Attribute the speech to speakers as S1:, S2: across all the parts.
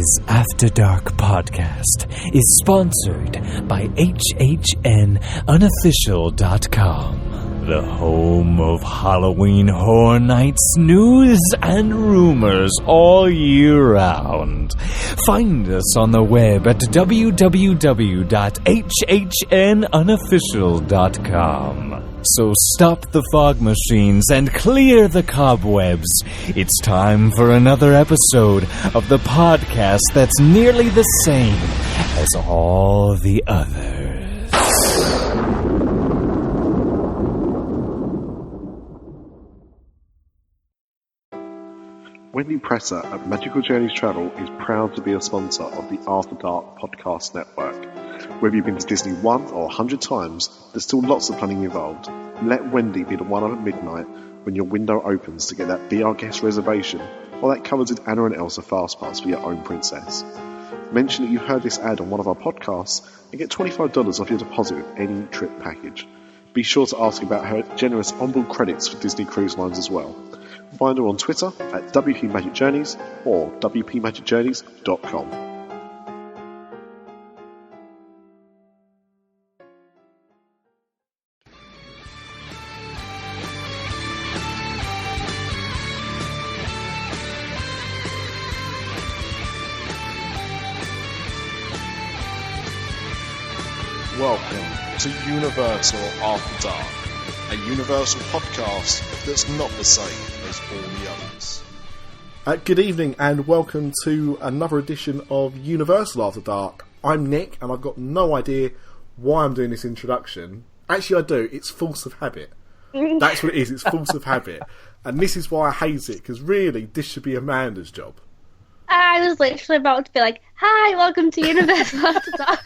S1: Dis After Dark Podcast is sponsored by Unofficial.com, the home of Halloween Horror Nights news and rumors all year round. Find us on the web at www.hhnunofficial.com. So stop the fog machines and clear the cobwebs. It's time for another episode of the podcast that's nearly the same as all the others.
S2: Wendy Presser at Magical Journeys Travel is proud to be a sponsor of the After Dark Podcast Network. Whether you've been to Disney 1 or 100 times, there's still lots of planning involved. Let Wendy be the one at midnight when your window opens to get that Be Our Guest reservation or that covered with Anna and Elsa fast pass for your own princess. Mention that you heard this ad on one of our podcasts and get $25 off your deposit with any trip package. Be sure to ask about her generous onboard credits for Disney Cruise Lines as well. Find her on Twitter at WP Magic Journeys or WPMagicJourneys.com.
S3: Welcome to Universal After Dark, a Universal podcast that's not the same as all the others.
S4: Good evening and welcome to another edition of Universal After Dark. I'm Nick and I've got no idea why I'm doing this introduction. Actually I do, it's force of habit. That's what it is, it's force of habit. And this is why I hate it, because really this should be Amanda's job.
S5: I was literally about to be like, hi, welcome to Universal After Dark.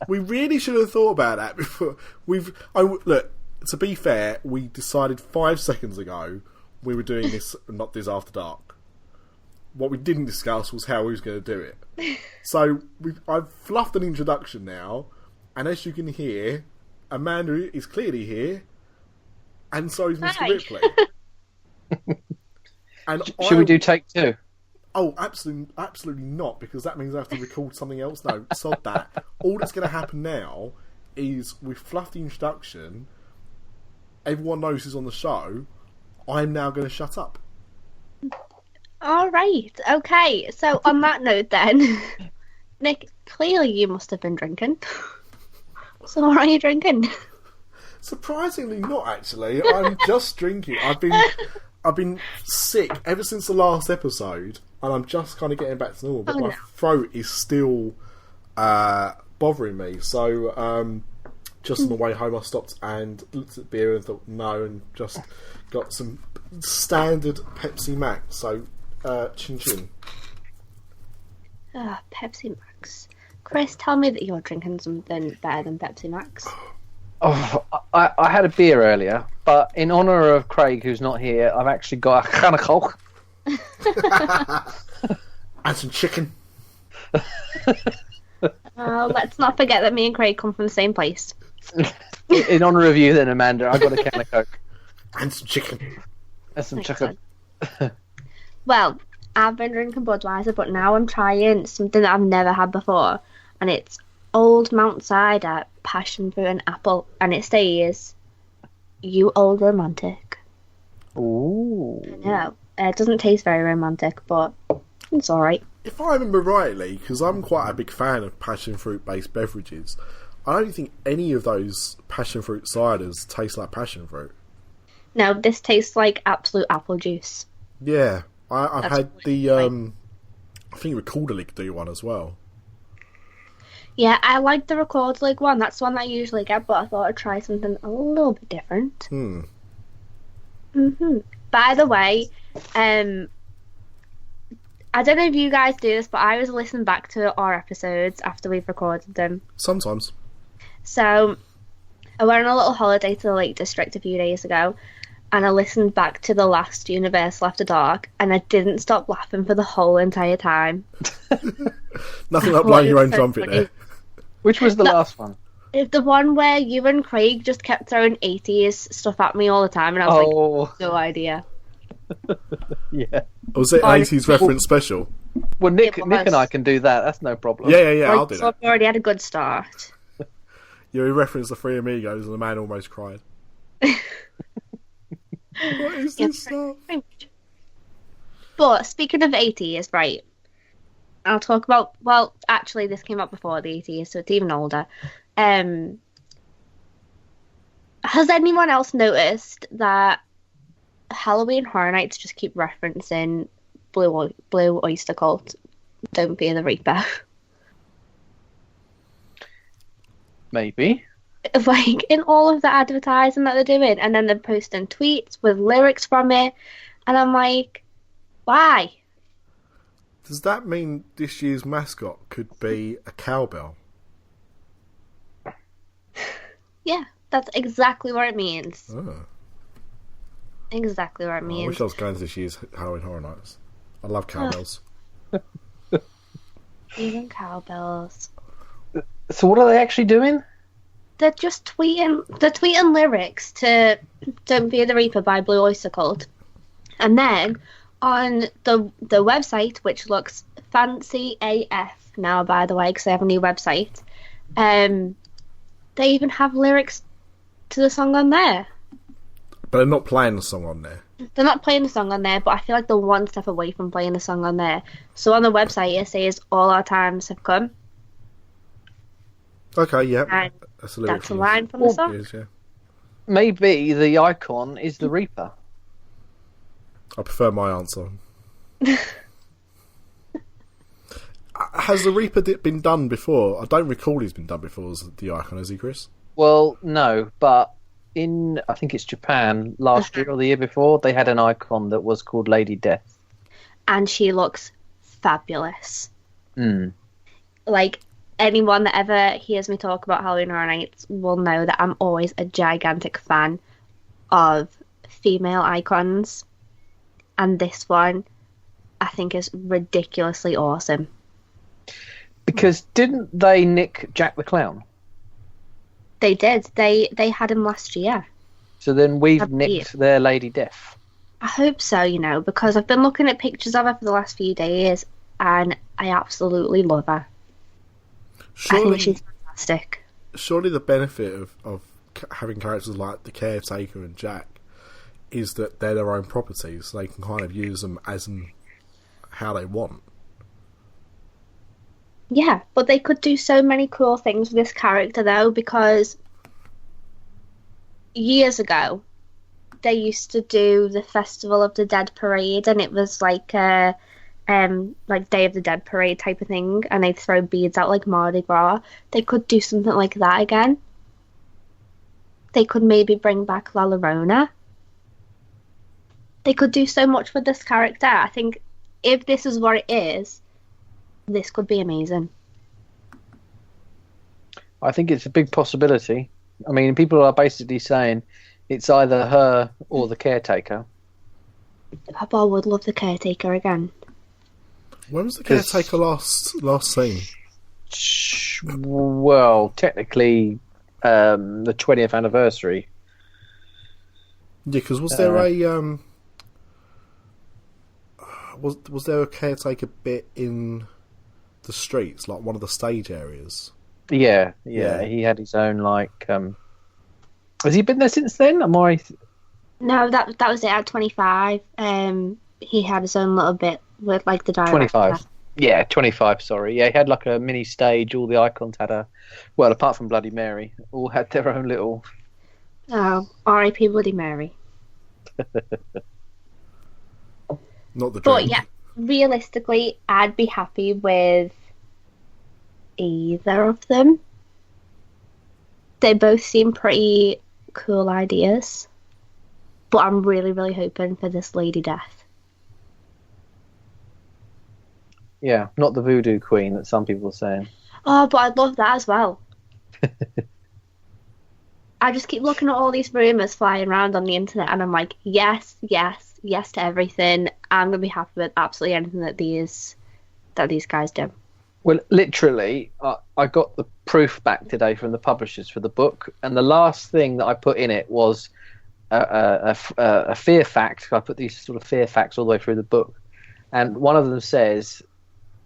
S4: We really should have thought about that before. Look, to be fair, we decided 5 seconds ago we were doing this, not this After Dark. What we didn't discuss was how we was going to do it. So I've fluffed an introduction now, and as you can hear, Amanda is clearly here, and so is Mr. Ripley. And
S6: Should we do take two?
S4: Oh, absolutely not, because that means I have to record something else. No, sod that. All that's going to happen now is we've fluffed the introduction. Everyone knows who's on the show. I'm now going to shut up.
S5: All right, okay. So on that note then, Nick, clearly you must have been drinking. So what are you drinking?
S4: Surprisingly not, actually. I'm just drinking. I've been sick ever since the last episode, and I'm just kind of getting back to normal, but my throat is still bothering me. So, just on the way home, I stopped and looked at beer and thought, no, and just got some standard Pepsi Max. So, chin chin.
S5: Pepsi Max. Chris, tell me that you're drinking something better than Pepsi Max.
S6: Oh, I had a beer earlier, but in honour of Craig, who's not here, I've actually got a can of Coke.
S4: And some chicken.
S5: Let's not forget that me and Craig come from the same place.
S6: In honour of you then, Amanda, I got a can of Coke.
S4: And some chicken.
S6: And some chicken.
S5: Well, I've been drinking Budweiser, but now I'm trying something that I've never had before, and it's Old Mount Cider, passion fruit and apple, and it says, "You old romantic."
S6: Ooh.
S5: I know. It doesn't taste very romantic, but it's alright.
S4: If I remember rightly, because I'm quite a big fan of passion fruit based beverages, I don't think any of those passion fruit ciders taste like passion fruit.
S5: No, this tastes like absolute apple juice.
S4: Yeah, I've had the I think Recorder do one as well.
S5: Yeah, I like the Record League one. That's the one that I usually get, but I thought I'd try something a little bit different. By the way, I don't know if you guys do this, but I was listening back to our episodes after we've recorded them.
S4: Sometimes.
S5: So, I went on a little holiday to the Lake District a few days ago, and I listened back to the last Universal After Dark, and I didn't stop laughing for the whole entire time.
S4: Nothing like blowing your own trumpet there.
S6: Which was the last one?
S5: The one where you and Craig just kept throwing 80s stuff at me all the time, and I was like, no idea.
S6: Yeah.
S4: Was it 80s reference special?
S6: Well, Nick and I can do that. That's no problem.
S4: Yeah, I'll do
S5: so
S4: that.
S5: I've already had a good start.
S4: You referenced the Three Amigos and the man almost cried. What is this stuff?
S5: But speaking of 80s, right, I'll talk about, well, actually this came out before the 80s, so it's even older. Has anyone else noticed that Halloween Horror Nights just keep referencing Blue Oyster Cult, Don't Fear the Reaper?
S6: Maybe.
S5: Like, in all of the advertising that they're doing, and then they're posting tweets with lyrics from it, and I'm like, why?
S4: Does that mean this year's mascot could be a cowbell?
S5: Yeah, that's exactly what it means.
S4: Oh.
S5: Exactly what it
S4: I
S5: means.
S4: wish I was going to this year's Halloween Horror Nights. I love cowbells.
S5: Even cowbells.
S6: So what are they actually doing?
S5: They're just tweeting. They're tweeting lyrics to "Don't Fear the Reaper" by Blue Oyster Cult, and then on the website, which looks fancy AF now, by the way, because they have a new website. They even have lyrics to the song on there.
S4: But they're not playing the song on there.
S5: They're not playing the song on there, but I feel like they're one step away from playing the song on there. So on the website, it says "All our times have come."
S4: Okay, yeah.
S5: And
S4: that's a lyric
S5: that's a line from the song.
S4: Yes, yeah.
S6: Maybe the icon is the Reaper.
S4: I prefer my answer. Has the Reaper been done before? I don't recall he's been done before as the icon, has he, Chris?
S6: Well, no, but in, I think it's Japan, last year or the year before, they had an icon that was called Lady Death.
S5: And she looks fabulous.
S6: Mm.
S5: Like, anyone that ever hears me talk about Halloween Horror Nights will know that I'm always a gigantic fan of female icons. And this one, I think, is ridiculously awesome.
S6: Because didn't they nick Jack the Clown?
S5: They did. They had him last year.
S6: So then we've nicked their Lady Death.
S5: I hope so, because I've been looking at pictures of her for the last few days, and I absolutely love her. I think she's fantastic.
S4: Surely the benefit of having characters like the Caretaker and Jack is that they're their own properties, so they can kind of use them as and how they want.
S5: Yeah, but they could do so many cool things with this character, though, because years ago, they used to do the Festival of the Dead parade, and it was like Day of the Dead parade type of thing, and they'd throw beads out like Mardi Gras. They could do something like that again. They could maybe bring back La Llorona. They could do so much with this character. I think if this is what it is, this could be amazing.
S6: I think it's a big possibility. I mean, people are basically saying it's either her or the Caretaker.
S5: I would love the Caretaker again.
S4: When was the Caretaker last seen?
S6: Well, technically, the 20th anniversary.
S4: Yeah, because was there a was there a Caretaker bit in the streets, like one of the stage areas?
S6: Yeah. He had his own has he been there since then?
S5: No, that was it at 25. He had his own little bit with like the director.
S6: 25. Yeah, 25, sorry. Yeah, he had like a mini stage. All the icons had apart from Bloody Mary, all had their own little...
S5: Oh, R.I.P. Bloody Mary.
S4: Not the dream.
S5: But yeah, realistically, I'd be happy with either of them. They both seem pretty cool ideas. But I'm really, really hoping for this Lady Death.
S6: Yeah, not the Voodoo Queen that some people are saying.
S5: Oh, but I'd love that as well. I just keep looking at all these rumours flying around on the internet, and I'm like, yes, yes, yes to everything. I'm going to be happy with absolutely anything that these guys do.
S6: Well, literally, I got the proof back today from the publishers for the book, and the last thing that I put in it was a fear fact. I put these sort of fear facts all the way through the book, and one of them says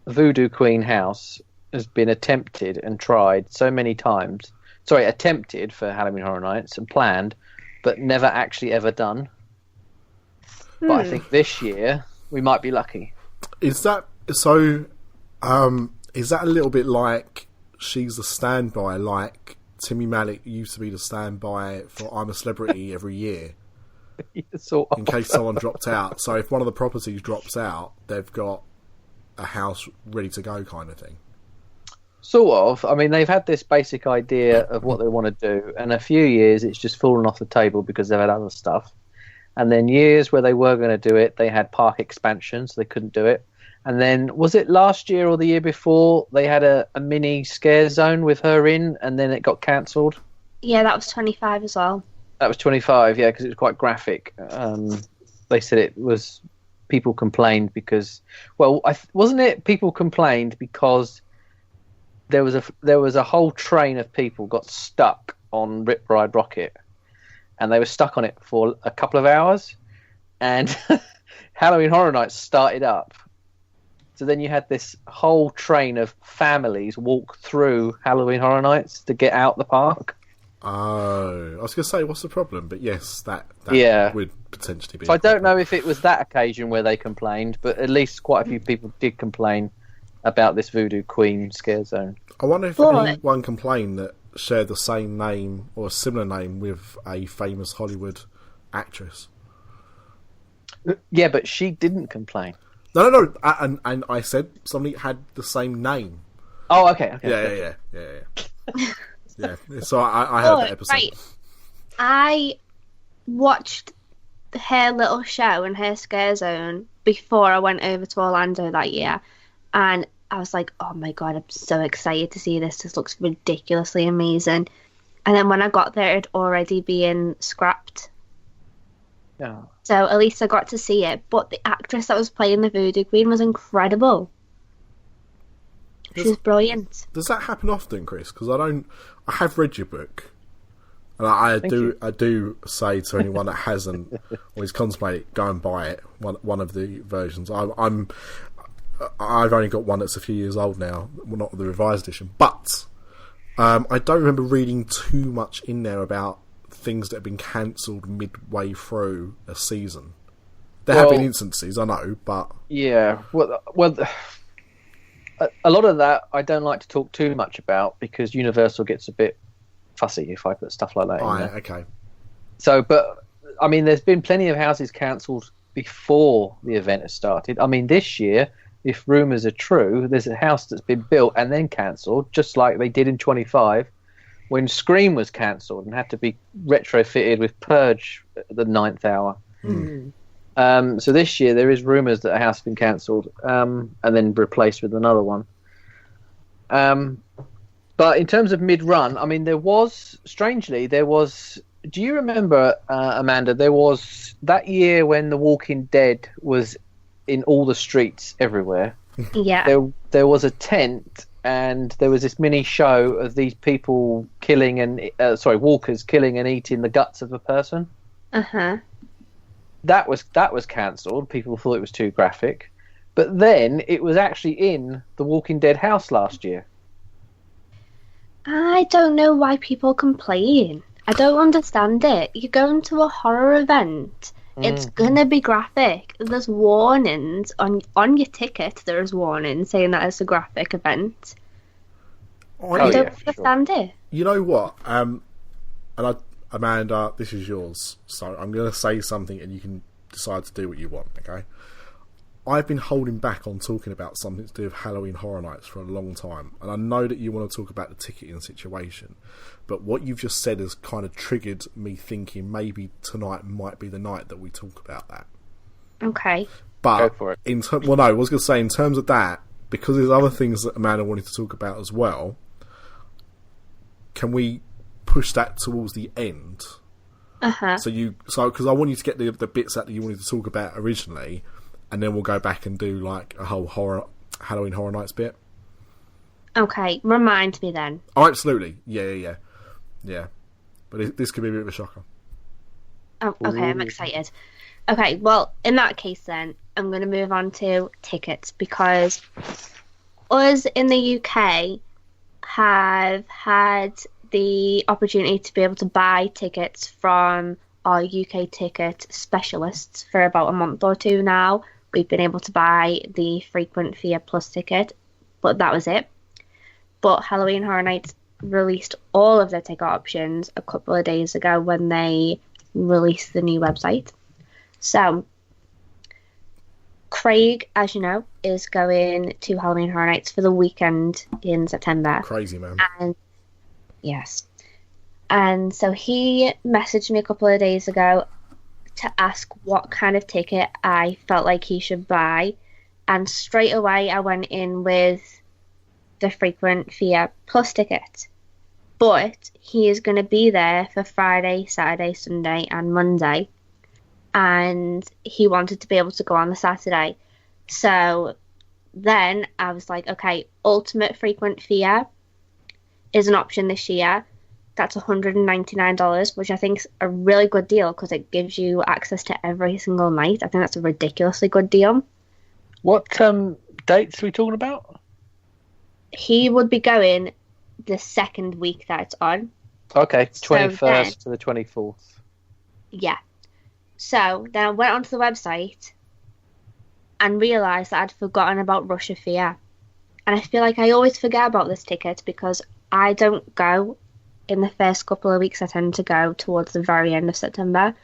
S6: Voodoo Queen house has been attempted and tried so many times. Sorry, attempted for Halloween Horror Nights and planned, but never actually ever done. But I think this year we might be lucky.
S4: Is that so? Is that a little bit like she's the standby, like Timmy Malik used to be the standby for I'm a Celebrity every year?
S6: Sort of.
S4: In case someone dropped out. So if one of the properties drops out, they've got a house ready to go kind of thing.
S6: Sort of. I mean, they've had this basic idea of what they want to do, and a few years it's just fallen off the table because they've had other stuff. And then years where they were going to do it, they had park expansion, so they couldn't do it. And then, was it last year or the year before, they had a mini ScareZone with her in, and then it got cancelled?
S5: Yeah, that was 25 as well.
S6: That was 25, yeah, because it was quite graphic. They said it was... People complained because... Well, wasn't it people complained because there was a whole train of people got stuck on Rip Ride Rocket, and they were stuck on it for a couple of hours, and Halloween Horror Nights started up. So then you had this whole train of families walk through Halloween Horror Nights to get out the park.
S4: Oh, I was going to say, what's the problem? But yes, that would potentially be.
S6: So I don't know if it was that occasion where they complained, but at least quite a few people did complain about this Voodoo Queen ScareZone.
S4: I wonder if anyone complained that shared the same name or a similar name with a famous Hollywood actress.
S6: Yeah, but she didn't complain.
S4: No. And I said somebody had the same name.
S6: Oh, okay.
S4: Yeah. Yeah. So I heard that episode.
S5: Right. I watched her little show and her ScareZone before I went over to Orlando that year, and I was like, oh my god, I'm so excited to see this. This looks ridiculously amazing. And then when I got there, it'd already been scrapped.
S6: Yeah.
S5: So at least I got to see it. But the actress that was playing the Voodoo Queen was incredible. She was brilliant.
S4: Does that happen often, Chris? Because I have read your book, and I do say to anyone that hasn't or is contemplating, go and buy it. One of the versions. I've only got one that's a few years old now, well, not the revised edition, but I don't remember reading too much in there about things that have been cancelled midway through a season. There have been instances, I know, but
S6: yeah, well, a lot of that I don't like to talk too much about because Universal gets a bit fussy if I put stuff like that in there.
S4: Okay.
S6: So, but I mean, there's been plenty of houses cancelled before the event has started. I mean, this year, if rumours are true, there's a house that's been built and then cancelled, just like they did in 25, when Scream was cancelled and had to be retrofitted with Purge at the 9th hour. So this year there is rumours that a house has been cancelled and then replaced with another one. But in terms of mid-run, I mean, there was... Do you remember, Amanda, there was that year when The Walking Dead was in all the streets everywhere?
S5: Yeah.
S6: There was a tent and there was this mini show of these people killing and... walkers killing and eating the guts of a person.
S5: Uh-huh.
S6: That was cancelled. People thought it was too graphic. But then it was actually in the Walking Dead house last year.
S5: I don't know why people complain. I don't understand it. You're going to a horror event. It's going to be graphic. There's warnings on your ticket. There's warnings saying that it's a graphic event. I don't understand it.
S4: You know what? Amanda, this is yours. So I'm going to say something and you can decide to do what you want, okay? I've been holding back on talking about something to do with Halloween Horror Nights for a long time. And I know that you want to talk about the ticketing situation. But what you've just said has kind of triggered me thinking maybe tonight might be the night that we talk about that.
S5: Okay.
S4: But
S6: go for it.
S4: I was going to say, in terms of that, because there's other things that Amanda wanted to talk about as well, can we push that towards the end?
S5: Uh-huh.
S4: Because I want you to get the bits out that you wanted to talk about originally, and then we'll go back and do like a whole Halloween Horror Nights bit.
S5: Okay, remind me then.
S4: Oh, absolutely. Yeah. But this could be a bit of a shocker.
S5: Oh, okay, I'm excited. Okay, well, in that case then, I'm going to move on to tickets because us in the UK have had the opportunity to be able to buy tickets from our UK ticket specialists for about a month or two now. We've been able to buy the frequent Fear Plus ticket, but that was it. But Halloween Horror Nights released all of their ticket options a couple of days ago when they released the new website. So, Craig, as you know, is going to Halloween Horror Nights for the weekend in September.
S4: Crazy, man.
S5: And yes. And so he messaged me a couple of days ago to ask what kind of ticket I felt like he should buy. And straight away I went in with the frequent Fear Plus ticket. But he is going to be there for Friday, Saturday, Sunday and Monday. And he wanted to be able to go on the Saturday. So then I was like, okay, Ultimate Frequent Fear is an option this year. That's $199, which I think is a really good deal because it gives you access to every single night. I think that's a ridiculously good deal.
S6: What dates are we talking about?
S5: He would be going the second week that it's on.
S6: Okay, 21st
S5: so
S6: to the 24th.
S5: Yeah. So then I went onto the website and realised that I'd forgotten about Rush of Fear. And I feel like I always forget about this ticket because I don't go in the first couple of weeks. I tend to go towards the very end of September.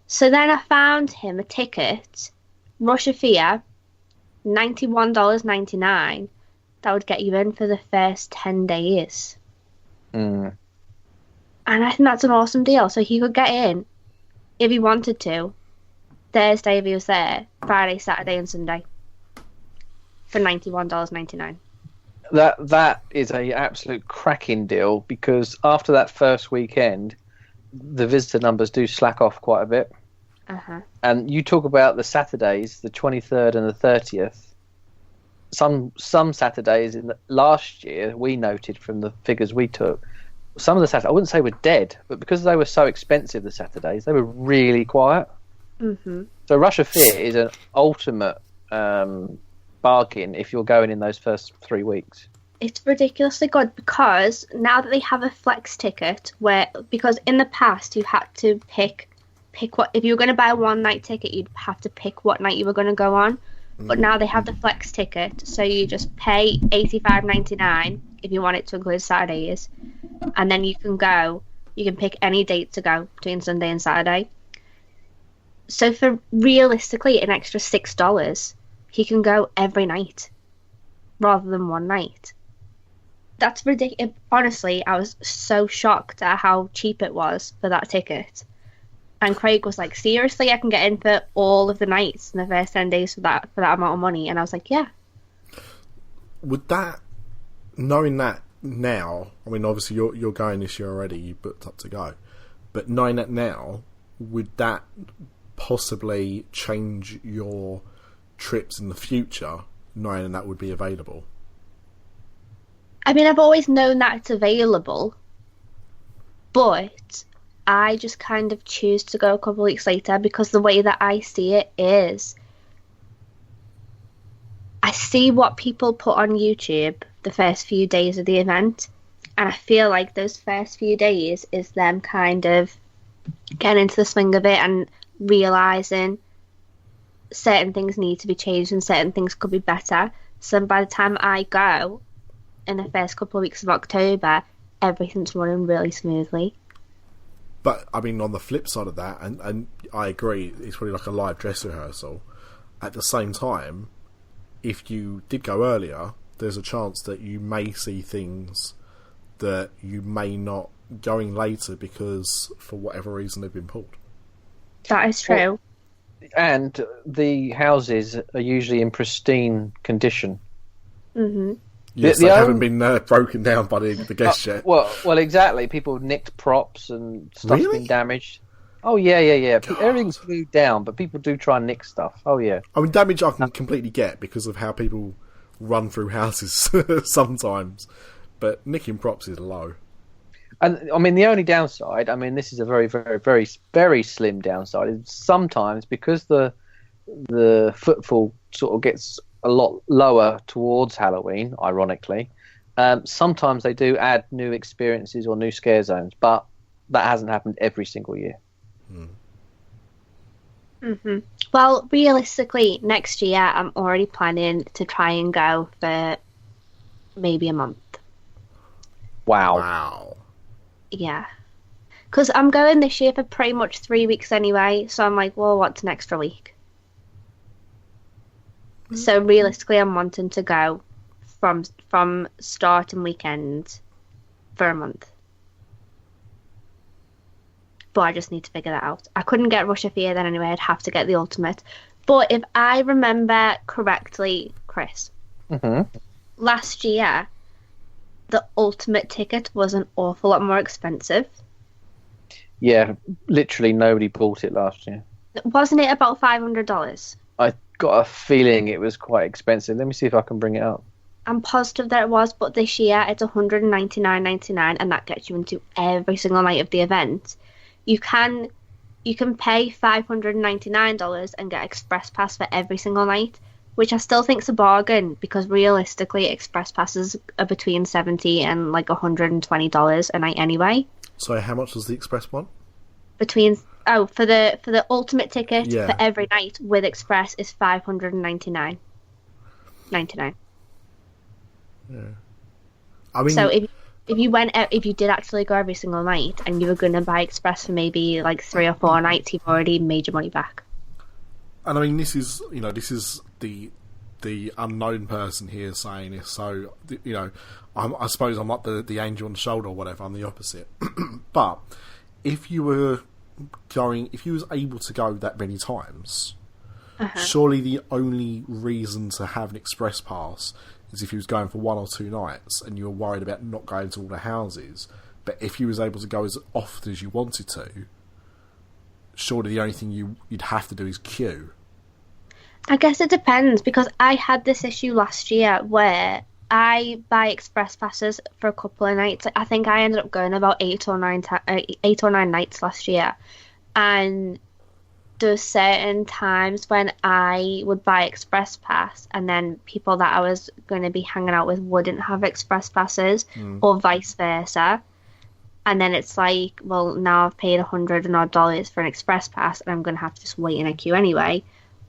S5: So then I found him a ticket, Rush of Fear, $91.99. That would get you in for the first 10 days.
S6: Mm.
S5: And I think that's an awesome deal. So he could get in, if he wanted to, Thursday if he was there, Friday, Saturday and Sunday for $91.99.
S6: That is a absolute cracking deal because after that first weekend, the visitor numbers do slack off quite a bit.
S5: Uh-huh.
S6: And you talk about the Saturdays, the 23rd and the 30th. Some Saturdays in last year, we noted from the figures we took, some of the Saturdays, I wouldn't say were dead, but because they were so expensive, the Saturdays, they were really quiet.
S5: Mm-hmm.
S6: So Rush of Fear is an ultimate bargain if you're going in those first 3 weeks.
S5: It's ridiculously good because now that they have a flex ticket, because in the past you had to pick what, if you were going to buy a one night ticket, you'd have to pick what night you were going to go on. But now they have the flex ticket, so you just pay $85.99 if you want it to include Saturdays, and then you can pick any date to go between Sunday and Saturday. So for realistically an extra $6, he can go every night rather than one night. That's ridiculous. Honestly, I was so shocked at how cheap it was for that ticket. And Craig was like, seriously, I can get in for all of the nights in the first 10 days for that amount of money. And I was like, yeah.
S4: Would that, knowing that now, I mean, obviously you're going this year already, you booked up to go, but knowing that now, would that possibly change your trips in the future, knowing that would be available?
S5: I mean, I've always known that it's available, but I just kind of choose to go a couple of weeks later because the way that I see it is I see what people put on YouTube the first few days of the event, and I feel like those first few days is them kind of getting into the swing of it and realising certain things need to be changed and certain things could be better. So by the time I go in the first couple of weeks of October, everything's running really smoothly.
S4: But, I mean, on the flip side of that, and I agree, it's probably like a live dress rehearsal. At the same time, if you did go earlier, there's a chance that you may see things that you may not going later because, for whatever reason, they've been pulled.
S5: That is true.
S6: And the houses are usually in pristine condition.
S5: Mm-hmm.
S4: Yes, they haven't been broken down by the guests yet.
S6: Well, exactly. People nicked props and stuff's been damaged. Oh, yeah. God. Everything's glued down, but people do try and nick stuff. Oh, yeah.
S4: I mean, damage I can completely get because of how people run through houses sometimes, but nicking props is low.
S6: And, I mean, the only downside, I mean, this is a very, very, very, very slim downside, is sometimes because the footfall sort of gets a lot lower towards Halloween, ironically. Sometimes they do add new experiences or new scare zones, but that hasn't happened every single year.
S5: Well, realistically, next year I'm already planning to try and go for maybe a month.
S6: Wow.
S5: Yeah. Because I'm going this year for pretty much 3 weeks anyway, so I'm like, well, what's an extra week? So realistically, I'm wanting to go from start and weekend for a month. But I just need to figure that out. I couldn't get Rush of Fear then anyway. I'd have to get the Ultimate. But if I remember correctly, Chris, last year, the Ultimate ticket was an awful lot more expensive.
S6: Yeah, literally nobody bought it last year.
S5: Wasn't it about $500?
S6: I got a feeling it was quite expensive. Let me see if I can bring it up.
S5: I'm positive that it was, but this year it's $199.99, and that gets you into every single night of the event. You can pay $599 and get Express Pass for every single night, which I still think is a bargain, because realistically Express Passes are between $70 and like $120 a night anyway.
S4: So how much was the Express one?
S5: For the Ultimate ticket for every night with Express is $599.99.
S4: Yeah. I mean,
S5: so if you did actually go every single night and you were going to buy Express for maybe like 3 or 4 nights, you've already made your money back.
S4: And I mean, this is the unknown person here saying this. So I suppose I'm not the angel on the shoulder or whatever. I'm the opposite. But if you was able to go that many times, surely the only reason to have an Express Pass is if you was going for 1 or 2 nights and you were worried about not going to all the houses. But if you was able to go as often as you wanted to, surely the only thing you'd have to do is queue.
S5: I guess it depends, because I had this issue last year where I buy Express Passes for a couple of nights. I think I ended up going about 8 or 9 nights last year, and there's certain times when I would buy Express Pass and then people that I was going to be hanging out with wouldn't have Express Passes, or vice versa. And then it's like, well, now I've paid $100 and odd for an Express Pass and I'm going to have to just wait in a queue anyway.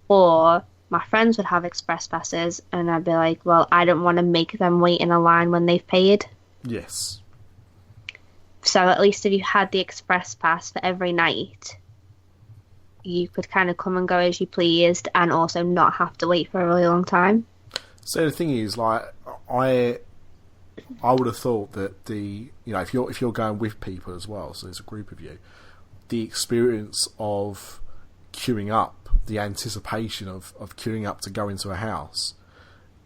S5: Or my friends would have Express Passes and I'd be like, well, I don't want to make them wait in a line when they've paid.
S4: Yes.
S5: So at least if you had the Express Pass for every night, you could kind of come and go as you pleased and also not have to wait for a really long time.
S4: So the thing is, like, I would have thought that if you're going with people as well, so there's a group of you, the experience of queuing up, the anticipation of queuing up to go into a house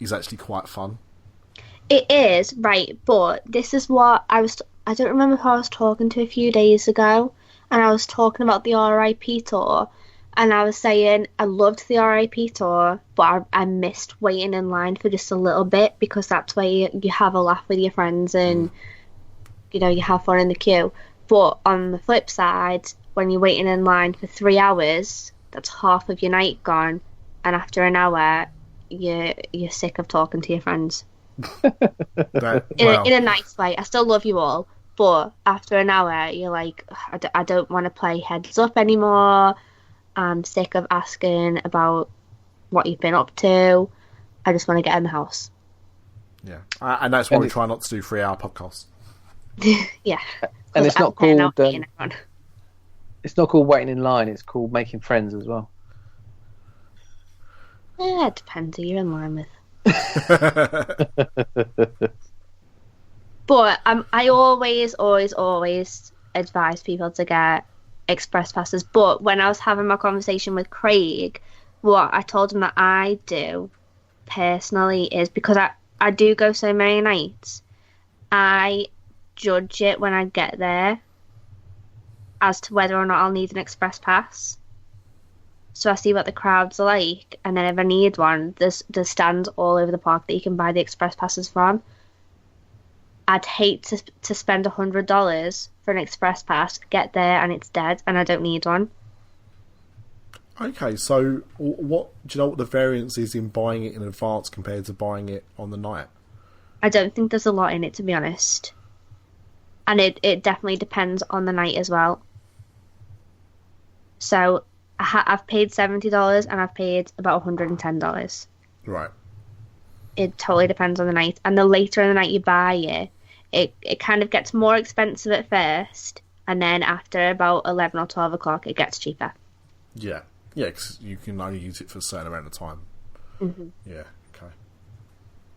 S4: is actually quite fun.
S5: It is, right, but this is what I don't remember who I was talking to a few days ago, and I was talking about the R.I.P. tour, and I was saying I loved the R.I.P. tour, but I missed waiting in line for just a little bit, because that's where you have a laugh with your friends and you have fun in the queue. But on the flip side, when you're waiting in line for 3 hours, that's half of your night gone, and after an hour you're sick of talking to your friends. In a nice way. I still love you all, but after an hour you're like, I don't want to play heads up anymore. I'm sick of asking about what you've been up to. I just want to get in the house.
S4: Yeah, and that's why we try not to do 3-hour podcasts.
S5: Yeah,
S6: and it's not called it's not called waiting in line, it's called making friends as well.
S5: Yeah, it depends who you're in line with. But I always advise people to get Express Passes. But when I was having my conversation with Craig, what I told him that I do personally is, because I do go so many nights, I judge it when I get there as to whether or not I'll need an Express Pass. So I see what the crowd's like, and then if I need one, there's stands all over the park that you can buy the Express Passes from. I'd hate to spend $100 for an Express Pass, get there and it's dead, and I don't need one.
S4: Okay, so what do you know what the variance is in buying it in advance compared to buying it on the night?
S5: I don't think there's a lot in it, to be honest. And it definitely depends on the night as well. So I've paid $70 and I've paid about $110.
S4: Right.
S5: It totally depends on the night. And the later in the night you buy it kind of gets more expensive at first. And then after about 11 or 12 o'clock, it gets cheaper.
S4: Yeah. Yeah, because you can only use it for a certain amount of time.
S5: Mm-hmm.
S4: Yeah, okay.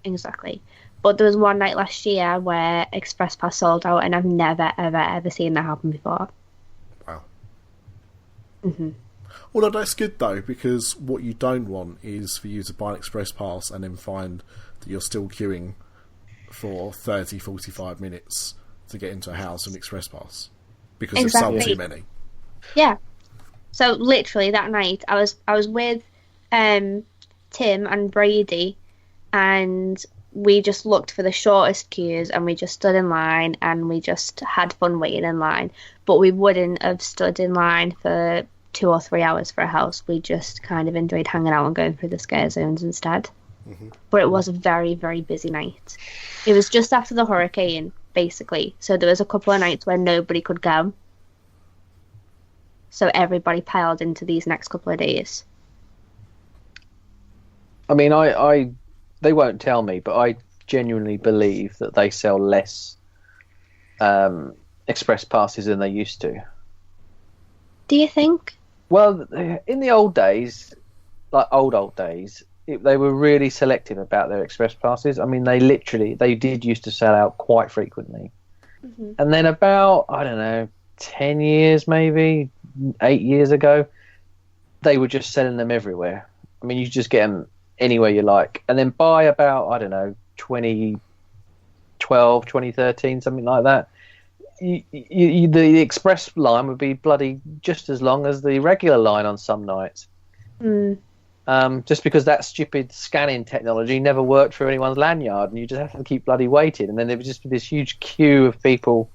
S5: Exactly. But there was one night last year where Express Pass sold out, and I've never, ever, ever seen that happen before.
S4: Wow.
S5: Mm-hmm.
S4: Well, that's good, though, because what you don't want is for you to buy an Express Pass and then find that you're still queuing for 30, 45 minutes to get into a house with an Express Pass. Because there's sold too many.
S5: Yeah. So, literally, that night, I was with Tim and Brady, and we just looked for the shortest queues, and we just stood in line, and we just had fun waiting in line. But we wouldn't have stood in line for 2 or 3 hours for a house. We just kind of enjoyed hanging out and going through the scare zones instead. Mm-hmm. But it was a very, very busy night. It was just after the hurricane, basically. So there was a couple of nights where nobody could go. So everybody piled into these next couple of days.
S6: I mean, they won't tell me, but I genuinely believe that they sell less express passes than they used to.
S5: Do you think?
S6: Well, in the old days, like old days, they were really selective about their express passes. I mean, they did used to sell out quite frequently. Mm-hmm. And then about, I don't know, 10 years maybe, 8 years ago, they were just selling them everywhere. I mean, you just get them anywhere you like. And then by about, I don't know, 2012, 2013, something like that, the express line would be bloody just as long as the regular line on some nights.
S5: Mm.
S6: Just because that stupid scanning technology never worked for anyone's lanyard, and you just have to keep bloody waiting. And then there would just be this huge queue of people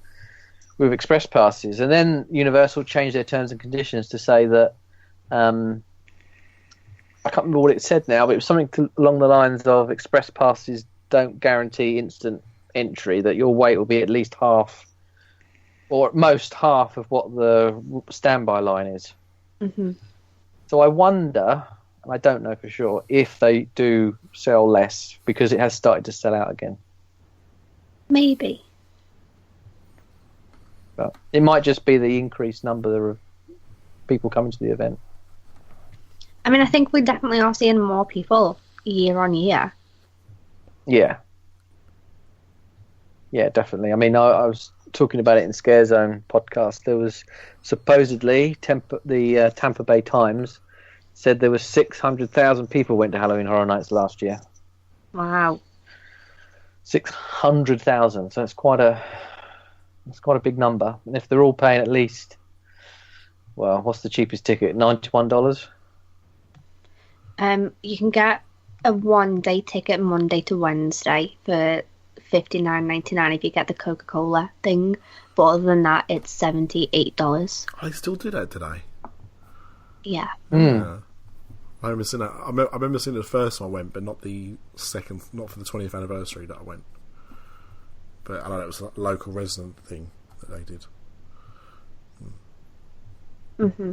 S6: with express passes. And then Universal changed their terms and conditions to say that, I can't remember what it said now, but it was something along the lines of express passes don't guarantee instant entry, that your wait will be at least half, or at most half of what the standby line is. Mm-hmm. So I wonder, and I don't know for sure, if they do sell less because it has started to sell out again.
S5: Maybe.
S6: But it might just be the increased number of people coming to the event.
S5: I mean, I think we definitely are seeing more people year on year.
S6: Yeah. Yeah, definitely. I mean, I was talking about it in ScareZone podcast. There was supposedly the Tampa Bay Times said there was 600,000 people went to Halloween Horror Nights last year.
S5: Wow.
S6: 600,000. So it's quite a big number. And if they're all paying at least, well, what's the cheapest ticket? $91?
S5: You can get a one-day ticket Monday to Wednesday for $59.99 if you get the Coca-Cola thing. But other than that, it's $78.
S4: I still do that today.
S5: Yeah.
S4: Yeah. I remember seeing that. I remember seeing it the first time I went, but not the second, not for the 20th anniversary that I went. But I don't know, it was a local resident thing that they did.
S5: Mm-hmm.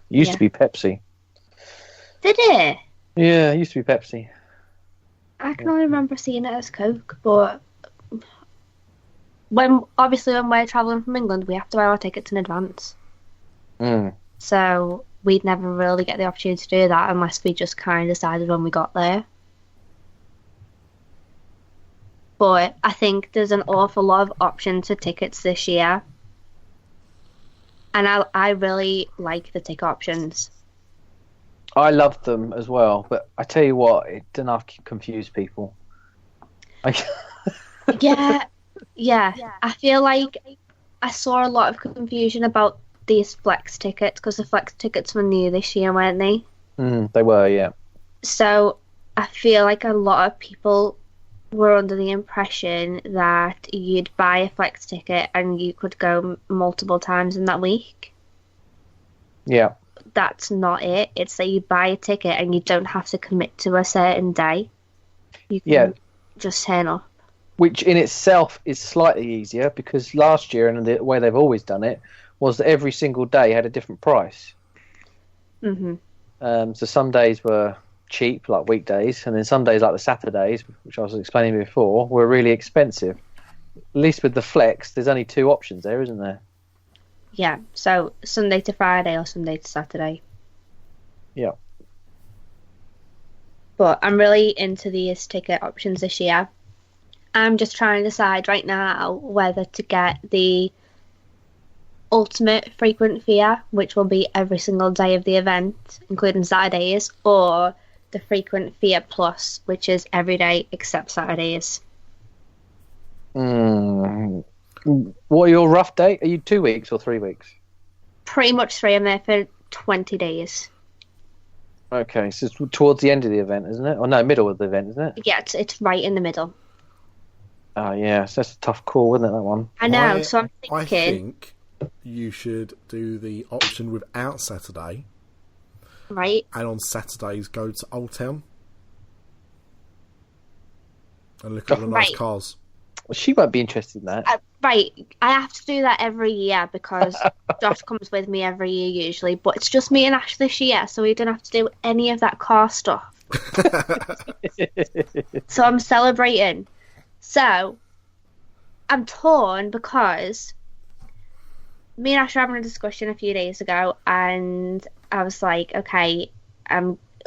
S6: Used to be Pepsi.
S5: Did it?
S6: Yeah, it used to be Pepsi.
S5: I can only remember seeing it as Coke, but when we're travelling from England, we have to buy our tickets in advance.
S6: Mm.
S5: So we'd never really get the opportunity to do that unless we just kind of decided when we got there. But I think there's an awful lot of options for tickets this year. And I really like the ticket options.
S6: I loved them as well, but I tell you what, it did not confuse people.
S5: Yeah. I feel like I saw a lot of confusion about these flex tickets, because the flex tickets were new this year, weren't they?
S6: They were, yeah.
S5: So I feel like a lot of people were under the impression that you'd buy a flex ticket and you could go multiple times in that week.
S6: Yeah.
S5: that's not it. It's that you buy a ticket and you don't have to commit to a certain day. You can just turn up.
S6: Which in itself is slightly easier, because last year, and the way they've always done it, was that every single day had a different price.
S5: Mm-hmm.
S6: So some days were cheap, like weekdays, and then some days, like the Saturdays, which I was explaining before, were really expensive. At least with the Flex, there's only 2 options there, isn't there?
S5: Yeah, so Sunday to Friday or Sunday to Saturday.
S6: Yeah.
S5: But I'm really into these ticket options this year. I'm just trying to decide right now whether to get the ultimate frequent fear, which will be every single day of the event, including Saturdays, or the frequent fear plus, which is every day except Saturdays.
S6: What are your rough date? Are you 2 weeks or 3 weeks?
S5: Pretty much 3. I'm there for 20 days.
S6: Okay, so it's towards the end of the event, isn't it? Or no, middle of the event, isn't it?
S5: Yeah, it's right in the middle.
S6: Oh, yeah, so that's a tough call, isn't it, that one?
S5: I know, so I'm thinking...
S4: I think you should do the option without Saturday.
S5: Right.
S4: And on Saturdays, go to Old Town. And look at the nice cars.
S6: Well, she won't be interested in that.
S5: Right, I have to do that every year because Josh comes with me every year usually, but it's just me and Ash this year, so we don't have to do any of that car stuff. So I'm celebrating. So I'm torn because me and Ash were having a discussion a few days ago, and I was like, okay,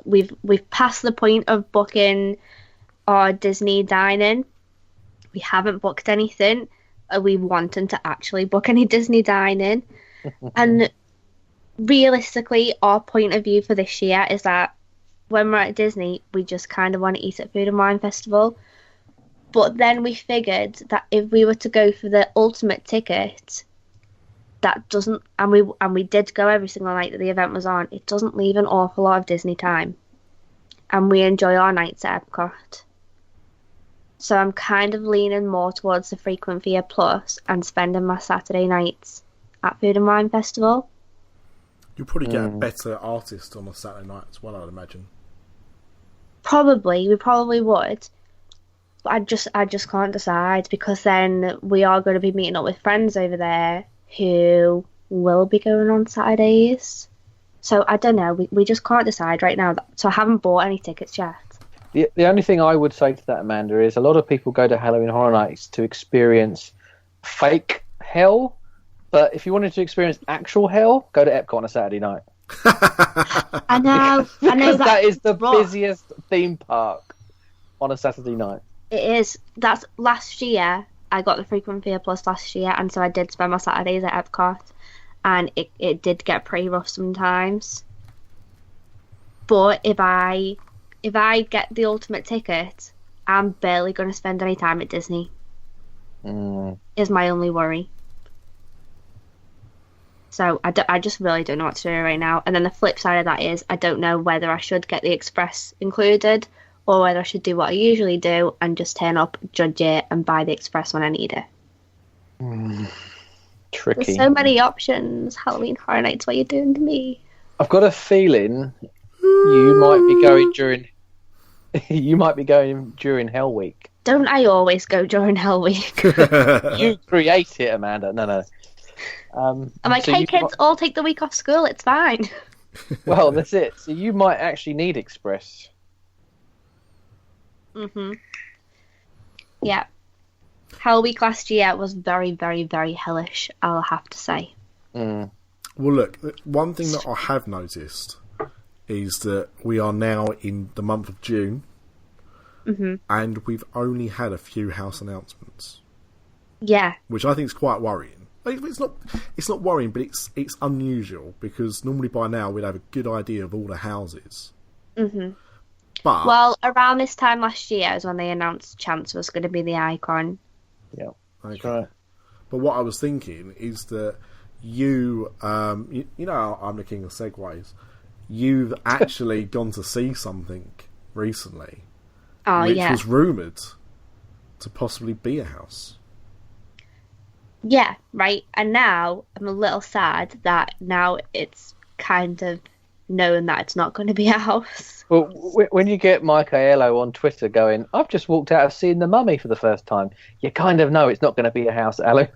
S5: we've passed the point of booking our Disney dining. We haven't booked anything. Are we wanting to actually book any Disney dining? And realistically, our point of view for this year is that when we're at Disney, we just kind of want to eat at Food and Wine Festival. But then we figured that if we were to go for the ultimate ticket, that doesn't, and we did go every single night that the event was on, it doesn't leave an awful lot of Disney time. And we enjoy our nights at Epcot. So I'm kind of leaning more towards the frequent fear plus and spending my Saturday nights at Food and Wine Festival.
S4: You'll probably get a better artist on a Saturday night as well, I'd imagine.
S5: We probably would. But I just can't decide, because then we are going to be meeting up with friends over there who will be going on Saturdays. So I don't know. We just can't decide right now. So I haven't bought any tickets yet.
S6: The only thing I would say to that, Amanda, is a lot of people go to Halloween Horror Nights to experience fake hell. But if you wanted to experience actual hell, go to Epcot on a Saturday night.
S5: I know.
S6: That is the busiest theme park on a Saturday night.
S5: It is. That's last year. I got the frequent fear plus last year, and so I did spend my Saturdays at Epcot, and it did get pretty rough sometimes. But if I get the ultimate ticket, I'm barely going to spend any time at Disney. Is my only worry. So I just really don't know what to do right now. And then the flip side of that is I don't know whether I should get the Express included or whether I should do what I usually do and just turn up, judge it, and buy the Express when I need it.
S6: Tricky.
S5: There's so many options. Halloween Horror Nights, what are you doing to me?
S6: I've got a feeling you might be going during... you might be going during Hell Week.
S5: Don't I always go during Hell Week?
S6: You create it, Amanda. No.
S5: I'm like, hey kids, all take the week off school, it's fine.
S6: Well, that's it. So you might actually need Express.
S5: Yeah. Hell Week last year was very, very, very hellish, I'll have to say.
S4: Well, look, one thing that I have noticed is that we are now in the month of June, and we've only had a few house announcements.
S5: Yeah.
S4: Which I think is quite worrying. It's not worrying, but it's unusual, because normally by now we'd have a good idea of all the houses. But
S5: well, around this time last year is when they announced Chance was going to be the icon.
S6: Yeah,
S4: okay.
S6: That's right.
S4: But what I was thinking is that you know, I'm the king of segues. You've actually gone to see something recently, which was rumoured to possibly be a house.
S5: Yeah, right. And now I'm a little sad that now it's kind of known that it's not going to be a house.
S6: Well, when you get Michaelo on Twitter going, I've just walked out of seeing The Mummy for the first time, you kind of know it's not going to be a house, Alan.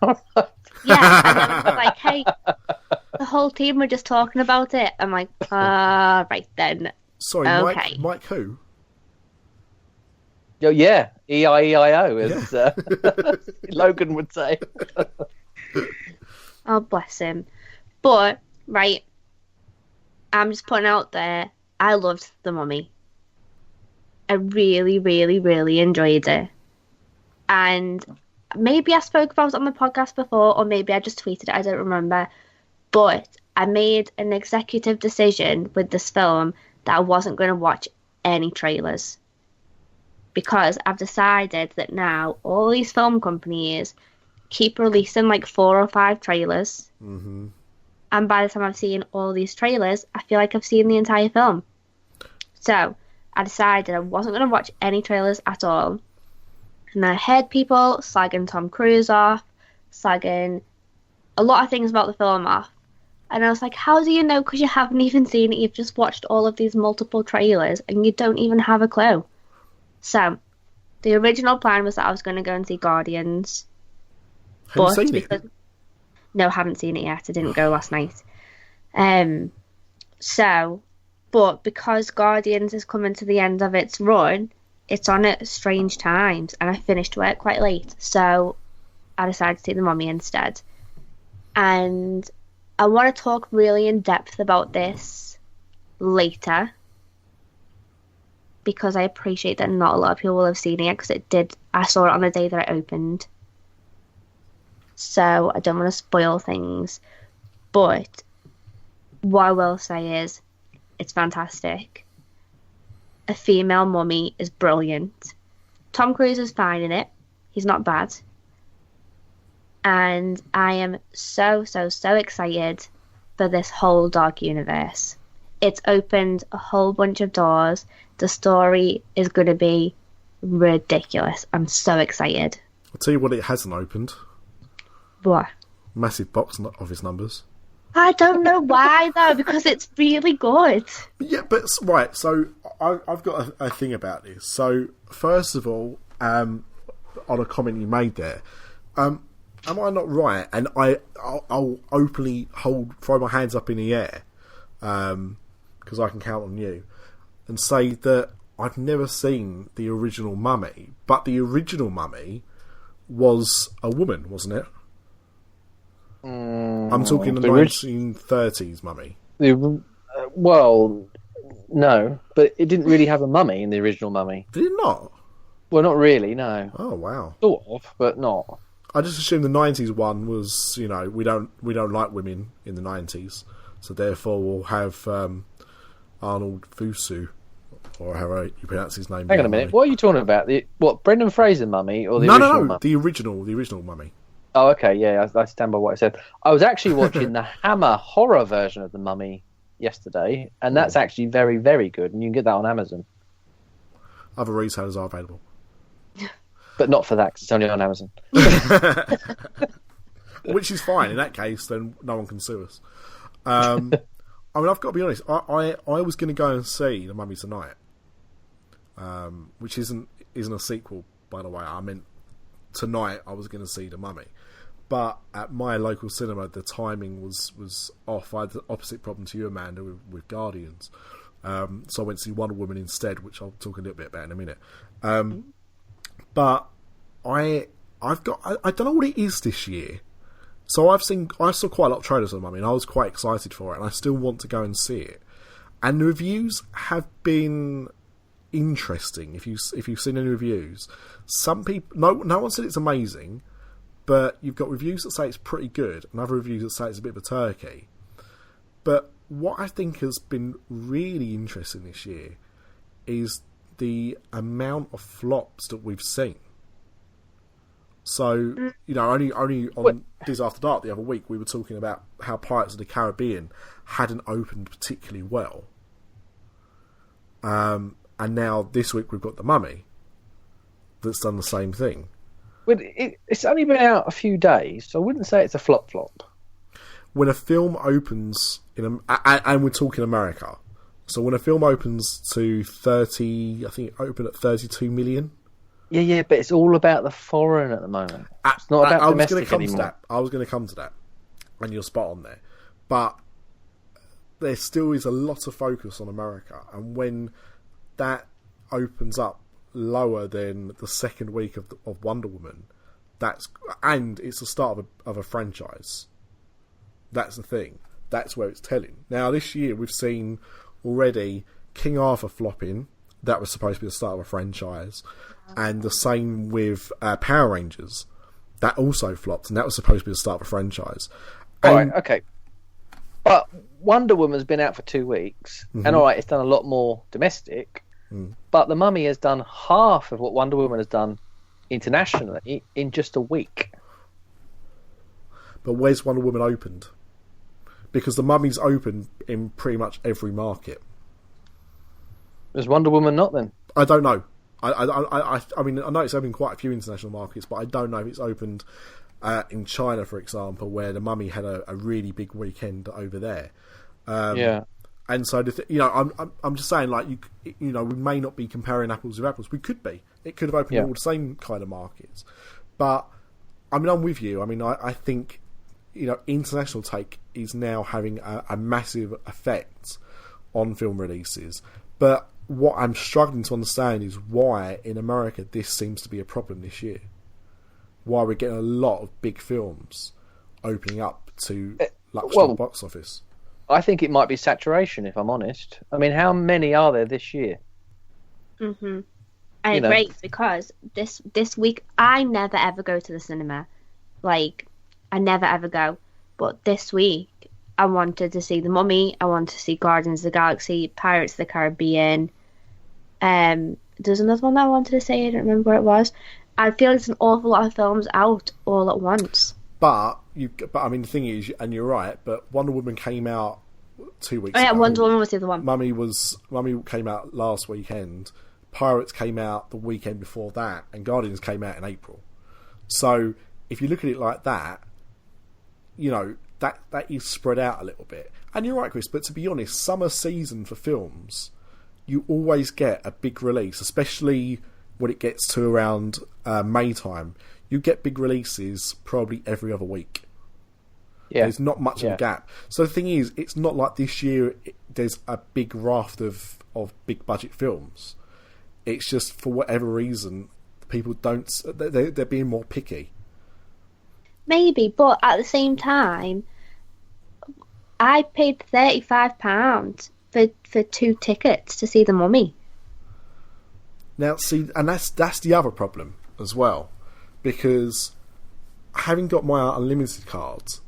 S5: Yeah, and then it's like, hey, the whole team were just talking about it. I'm like, right then.
S4: Sorry,
S5: okay.
S4: Mike who?
S6: Oh, yeah, E-I-E-I-O, as Logan would say.
S5: Oh, bless him. But, right, I'm just putting out there, I loved The Mummy. I really, really, really enjoyed it. And maybe I spoke about it on the podcast before, or maybe I just tweeted it, I don't remember. But I made an executive decision with this film that I wasn't going to watch any trailers. Because I've decided that now all these film companies keep releasing like 4 or 5 trailers.
S4: Mm-hmm.
S5: And by the time I've seen all these trailers, I feel like I've seen the entire film. So I decided I wasn't going to watch any trailers at all. And I heard people slagging Tom Cruise off, slagging a lot of things about the film off. And I was like, how do you know? Because you haven't even seen it. You've just watched all of these multiple trailers and you don't even have a clue. So the original plan was that I was going to go and see Guardians.
S4: Have you seen it?
S5: No, I haven't seen it yet. I didn't go last night. But because Guardians is coming to the end of its run, it's on at strange times, and I finished work quite late, so I decided to see The Mummy instead. And I want to talk really in depth about this later, because I appreciate that not a lot of people will have seen it, because I saw it on the day that it opened. So I don't want to spoil things. But what I will say is, it's fantastic. A female mummy is brilliant. Tom Cruise is fine in it. He's not bad. And I am so, so, so excited for this whole Dark universe. It's opened a whole bunch of doors. The story is going to be ridiculous. I'm so excited.
S4: I'll tell you what it hasn't opened.
S5: What?
S4: Massive box office numbers.
S5: I don't know why, though, because it's really good.
S4: Yeah, but right, so I've got a thing about this. So, first of all, on a comment you made there, am I not right? And I'll openly throw my hands up in the air, because I can count on you, and say that I've never seen the original Mummy, but the original Mummy was a woman, wasn't it? I'm talking the 1930s Mummy.
S6: Well, no, but it didn't really have a mummy in the original Mummy.
S4: Did it not?
S6: Well, not really, no.
S4: Oh, wow.
S6: Sort of, but not.
S4: I just assumed the 90s one was, we don't like women in the 90s, so therefore we'll have Arnold Fusu, or however you pronounce his name.
S6: Hang on a minute, what are you talking about? Brendan Fraser Mummy or the original Mummy?
S4: The original Mummy.
S6: Oh, okay, yeah, I stand by what I said. I was actually watching the Hammer horror version of The Mummy yesterday, and that's actually very, very good, and you can get that on Amazon.
S4: Other retailers are available.
S6: But not for that, because it's only on Amazon.
S4: Which is fine. In that case, then no one can sue us. I mean, I've got to be honest, I was going to go and see The Mummy tonight, which isn't a sequel, by the way. I meant tonight I was going to see The Mummy. But at my local cinema, the timing was off. I had the opposite problem to you, Amanda, with Guardians. So I went to see Wonder Woman instead, which I'll talk a little bit about in a minute. But I don't know what it is this year. So I saw quite a lot of trailers of The Mummy, and I was quite excited for it, and I still want to go and see it. And the reviews have been interesting. If you've seen any reviews, some people, no one said it's amazing, but you've got reviews that say it's pretty good, and other reviews that say it's a bit of a turkey. But what I think has been really interesting this year is the amount of flops that we've seen. So, only on Dis After Dark the other week, we were talking about how Pirates of the Caribbean hadn't opened particularly well. And now this week we've got The Mummy that's done the same thing.
S6: But it's only been out a few days, so I wouldn't say it's a flop.
S4: when a film opens and we're talking America. So when a film opens to 30, I think it opened at 32 million.
S6: Yeah, but it's all about the foreign at the moment. It's not about domestic anymore.
S4: I was going to come to that, and you're spot on there. But there still is a lot of focus on America, and when that opens up lower than the second week of Wonder Woman, and it's the start of a franchise. That's the thing. That's where it's telling. Now, this year we've seen already King Arthur flopping. That was supposed to be the start of a franchise. And the same with Power Rangers. That also flopped, and that was supposed to be the start of a franchise.
S6: Alright, okay. But Wonder Woman's been out for 2 weeks, and alright, it's done a lot more domestic, but The Mummy has done half of what Wonder Woman has done internationally in just a week.
S4: But where's Wonder Woman opened? Because The Mummy's open in pretty much every market.
S6: Is Wonder Woman not then?
S4: I don't know. I mean, I know it's opened in quite a few international markets, but I don't know if it's opened in China, for example, where The Mummy had a really big weekend over there. And so, I'm just saying, like, we may not be comparing apples with apples. We could be. It could have opened in all the same kind of markets. But, I mean, I'm with you. I mean, I think, international take is now having a massive effect on film releases. But what I'm struggling to understand is why, in America, this seems to be a problem this year. Why we're getting a lot of big films opening up to strong box office.
S6: I think it might be saturation, if I'm honest. I mean, how many are there this year?
S5: I agree, because this week I never ever go to the cinema. Like, I never ever go. But this week I wanted to see The Mummy, I wanted to see Guardians of the Galaxy, Pirates of the Caribbean. There's another one that I wanted to say, I don't remember what it was. I feel it's an awful lot of films out all at once.
S4: But I mean, the thing is, and you're right, but Wonder Woman came out 2 weeks ago.
S5: Wonder Woman was the other one.
S4: Mummy came out last weekend. Pirates came out the weekend before that, and Guardians came out in April. So if you look at it like that, that is spread out a little bit. And you're right, Chris, but to be honest, summer season for films, you always get a big release, especially when it gets to around May time. You get big releases probably every other week. Yeah. There's not much of a gap. So the thing is, it's not like this year there's a big raft of big budget films. It's just, for whatever reason, people they're being more picky.
S5: Maybe, but at the same time, I paid £35 for 2 tickets to see The Mummy.
S4: Now, see, and that's the other problem as well, because having got my unlimited cards,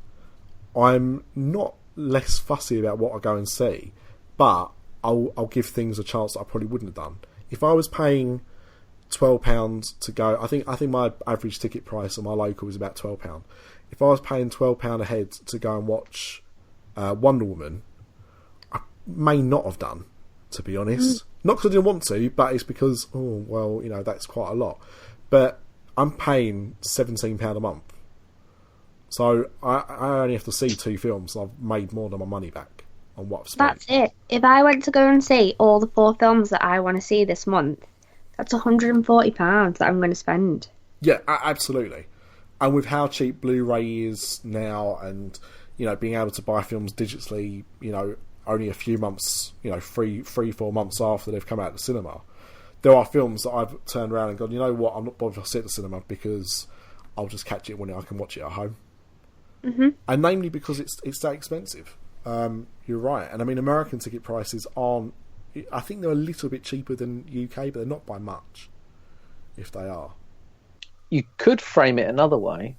S4: I'm not less fussy about what I go and see, but I'll give things a chance that I probably wouldn't have done. If I was paying £12 to go, I think my average ticket price on my local is about £12. If I was paying £12 a head to go and watch Wonder Woman, I may not have done, to be honest. Not because I didn't want to, but it's because, that's quite a lot. But I'm paying £17 a month. So I only have to see 2 films, and I've made more than my money back on what I've spent.
S5: That's it. If I went to go and see all the 4 films that I want to see this month, that's £140 that I'm going to spend. Yeah,
S4: absolutely. And with how cheap Blu-ray is now, and being able to buy films digitally, only a few months, 3-4 months after they've come out of the cinema, there are films that I've turned around and gone, you know what, I'm not bothered to sit at the cinema because I'll just catch it when I can watch it at home. And namely because it's that expensive. You're right. And I mean, American ticket prices aren't, I think they're a little bit cheaper than UK, but they're not by much, if they are.
S6: You could frame it another way.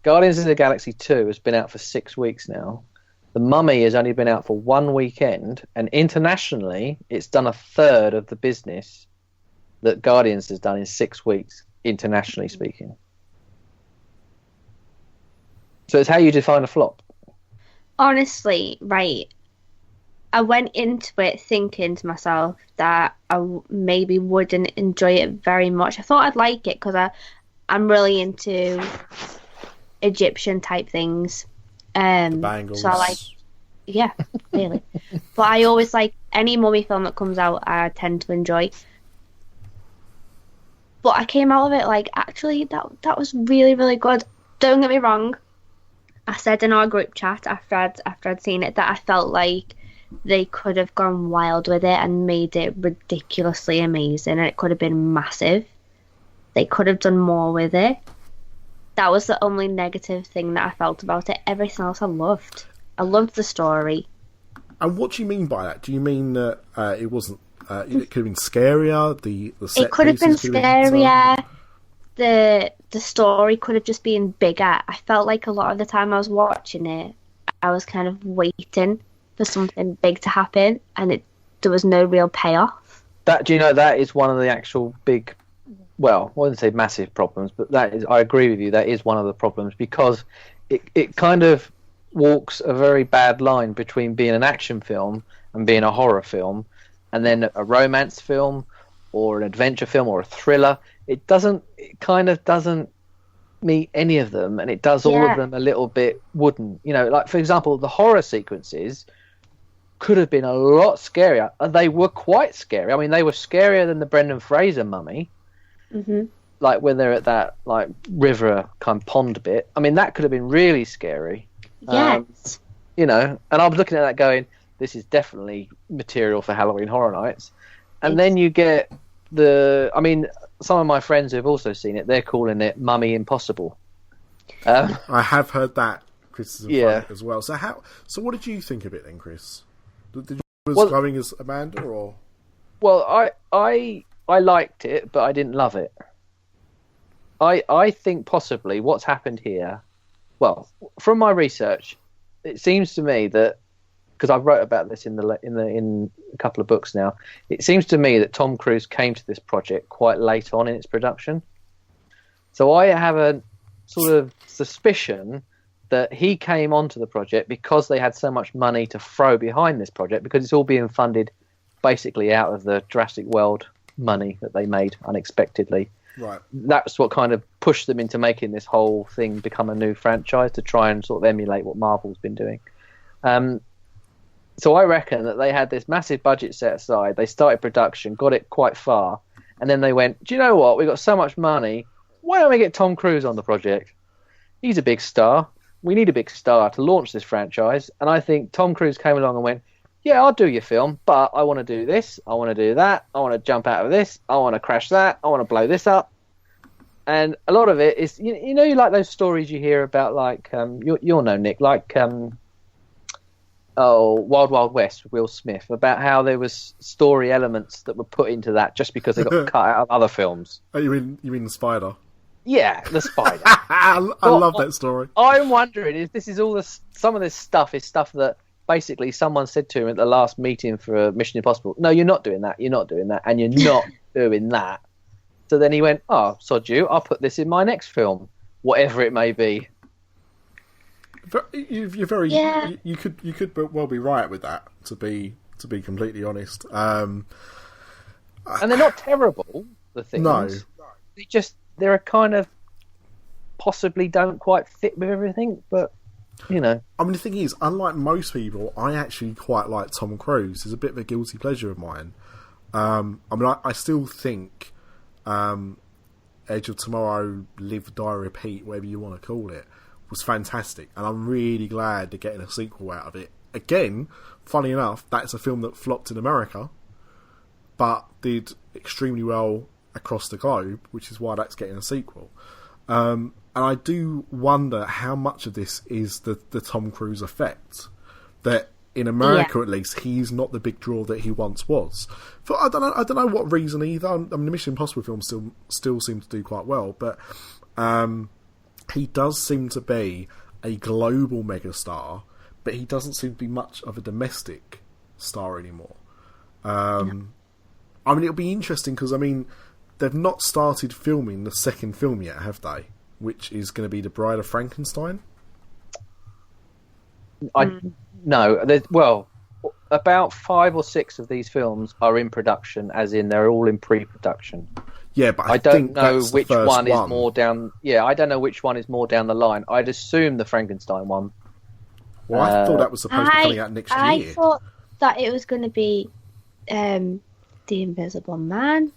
S6: Guardians of the Galaxy 2 has been out for 6 weeks now. The Mummy has only been out for 1 weekend, and internationally, it's done a third of the business that Guardians has done in 6 weeks, internationally speaking. So it's how you define a flop.
S5: Honestly, right. I went into it thinking to myself that I maybe wouldn't enjoy it very much. I thought I'd like it because I'm really into Egyptian type things.
S4: Bangles.
S5: So I like, yeah, really. But I always like any mummy film that comes out. I tend to enjoy. But I came out of it like, actually, that was really, really good. Don't get me wrong. I said in our group chat after I'd seen it that I felt like they could have gone wild with it and made it ridiculously amazing, and it could have been massive. They could have done more with it. That was the only negative thing that I felt about it. Everything else I loved. I loved the story.
S4: And what do you mean by that? Do you mean that it wasn't? It could have been scarier. The set
S5: it could have been
S4: pieces
S5: scarier. The story could have just been bigger. I felt like a lot of the time I was watching it, I was kind of waiting for something big to happen, and there was no real payoff.
S6: That is one of the actual big, well, I wouldn't say massive problems, but I agree with you. That is one of the problems, because it kind of walks a very bad line between being an action film and being a horror film, and then a romance film or an adventure film or a thriller. It kind of doesn't meet any of them, and it does all of them a little bit wooden. Like, for example, the horror sequences could have been a lot scarier. They were quite scary. I mean, they were scarier than the Brendan Fraser mummy.
S5: Mm-hmm.
S6: Like when they're at that like river kind of pond bit. I mean, that could have been really scary.
S5: Yes.
S6: And I was looking at that going, this is definitely material for Halloween Horror Nights. And then you get some of my friends who have also seen it, they're calling it Mummy Impossible.
S4: I have heard that criticism as well. So what did you think of it then, Chris? Did you was going as Amanda, or?
S6: Well, I liked it, but I didn't love it. I think possibly what's happened here, well, from my research, it seems to me that, because I've wrote about this in a couple of books now, it seems to me that Tom Cruise came to this project quite late on in its production. So I have a sort of suspicion that he came onto the project because they had so much money to throw behind this project, because it's all being funded basically out of the Jurassic World money that they made unexpectedly.
S4: Right.
S6: That's what kind of pushed them into making this whole thing become a new franchise, to try and sort of emulate what Marvel's been doing. So I reckon that they had this massive budget set aside. They started production, got it quite far, and then they went, do you know what? We've got so much money. Why don't we get Tom Cruise on the project? He's a big star. We need a big star to launch this franchise. And I think Tom Cruise came along and went, yeah, I'll do your film, but I want to do this. I want to do that. I want to jump out of this. I want to crash that. I want to blow this up. And a lot of it is, you like those stories you hear about, like, you'll know, Nick, like, Wild Wild West with Will Smith, about how there was story elements that were put into that just because they got cut out of other films.
S4: Oh, you mean the spider?
S6: Yeah, the spider.
S4: I love that story.
S6: I'm wondering if this is some of this stuff is stuff that basically someone said to him at the last meeting for Mission Impossible, no, you're not doing that, you're not doing that, and you're not doing that. So then he went, oh, sod you, I'll put this in my next film, whatever it may be.
S4: You're very. Yeah. You could well be right with that. To be completely honest, and
S6: they're not terrible. The things.
S4: No.
S6: They're kind of possibly don't quite fit with everything, but I mean, the thing
S4: is, unlike most people, I actually quite like Tom Cruise. It's a bit of a guilty pleasure of mine. I mean, I still think Edge of Tomorrow, Live, Die, Repeat, whatever you want to call it, was fantastic, and I'm really glad they're getting a sequel out of it. Again, funny enough, that's a film that flopped in America, but did extremely well across the globe, which is why that's getting a sequel. And I do wonder how much of this is the Tom Cruise effect, that in America at least he's not the big draw that he once was. For I don't know what reason either. I mean, the Mission Impossible films still seem to do quite well, but he does seem to be a global megastar, but he doesn't seem to be much of a domestic star anymore. I mean, it'll be interesting because, I mean, they've not started filming the second film yet, have they? Which is going to be The Bride of Frankenstein?
S6: No. Well, about 5 or 6 of these films are in production, as in they're all in pre-production.
S4: Yeah, but I
S6: don't know which one is more down. Yeah, I don't know which one is more down the line. I'd assume the Frankenstein one
S4: Well, I thought that was supposed to be coming out next year.
S5: I thought that it was going to be The Invisible Man.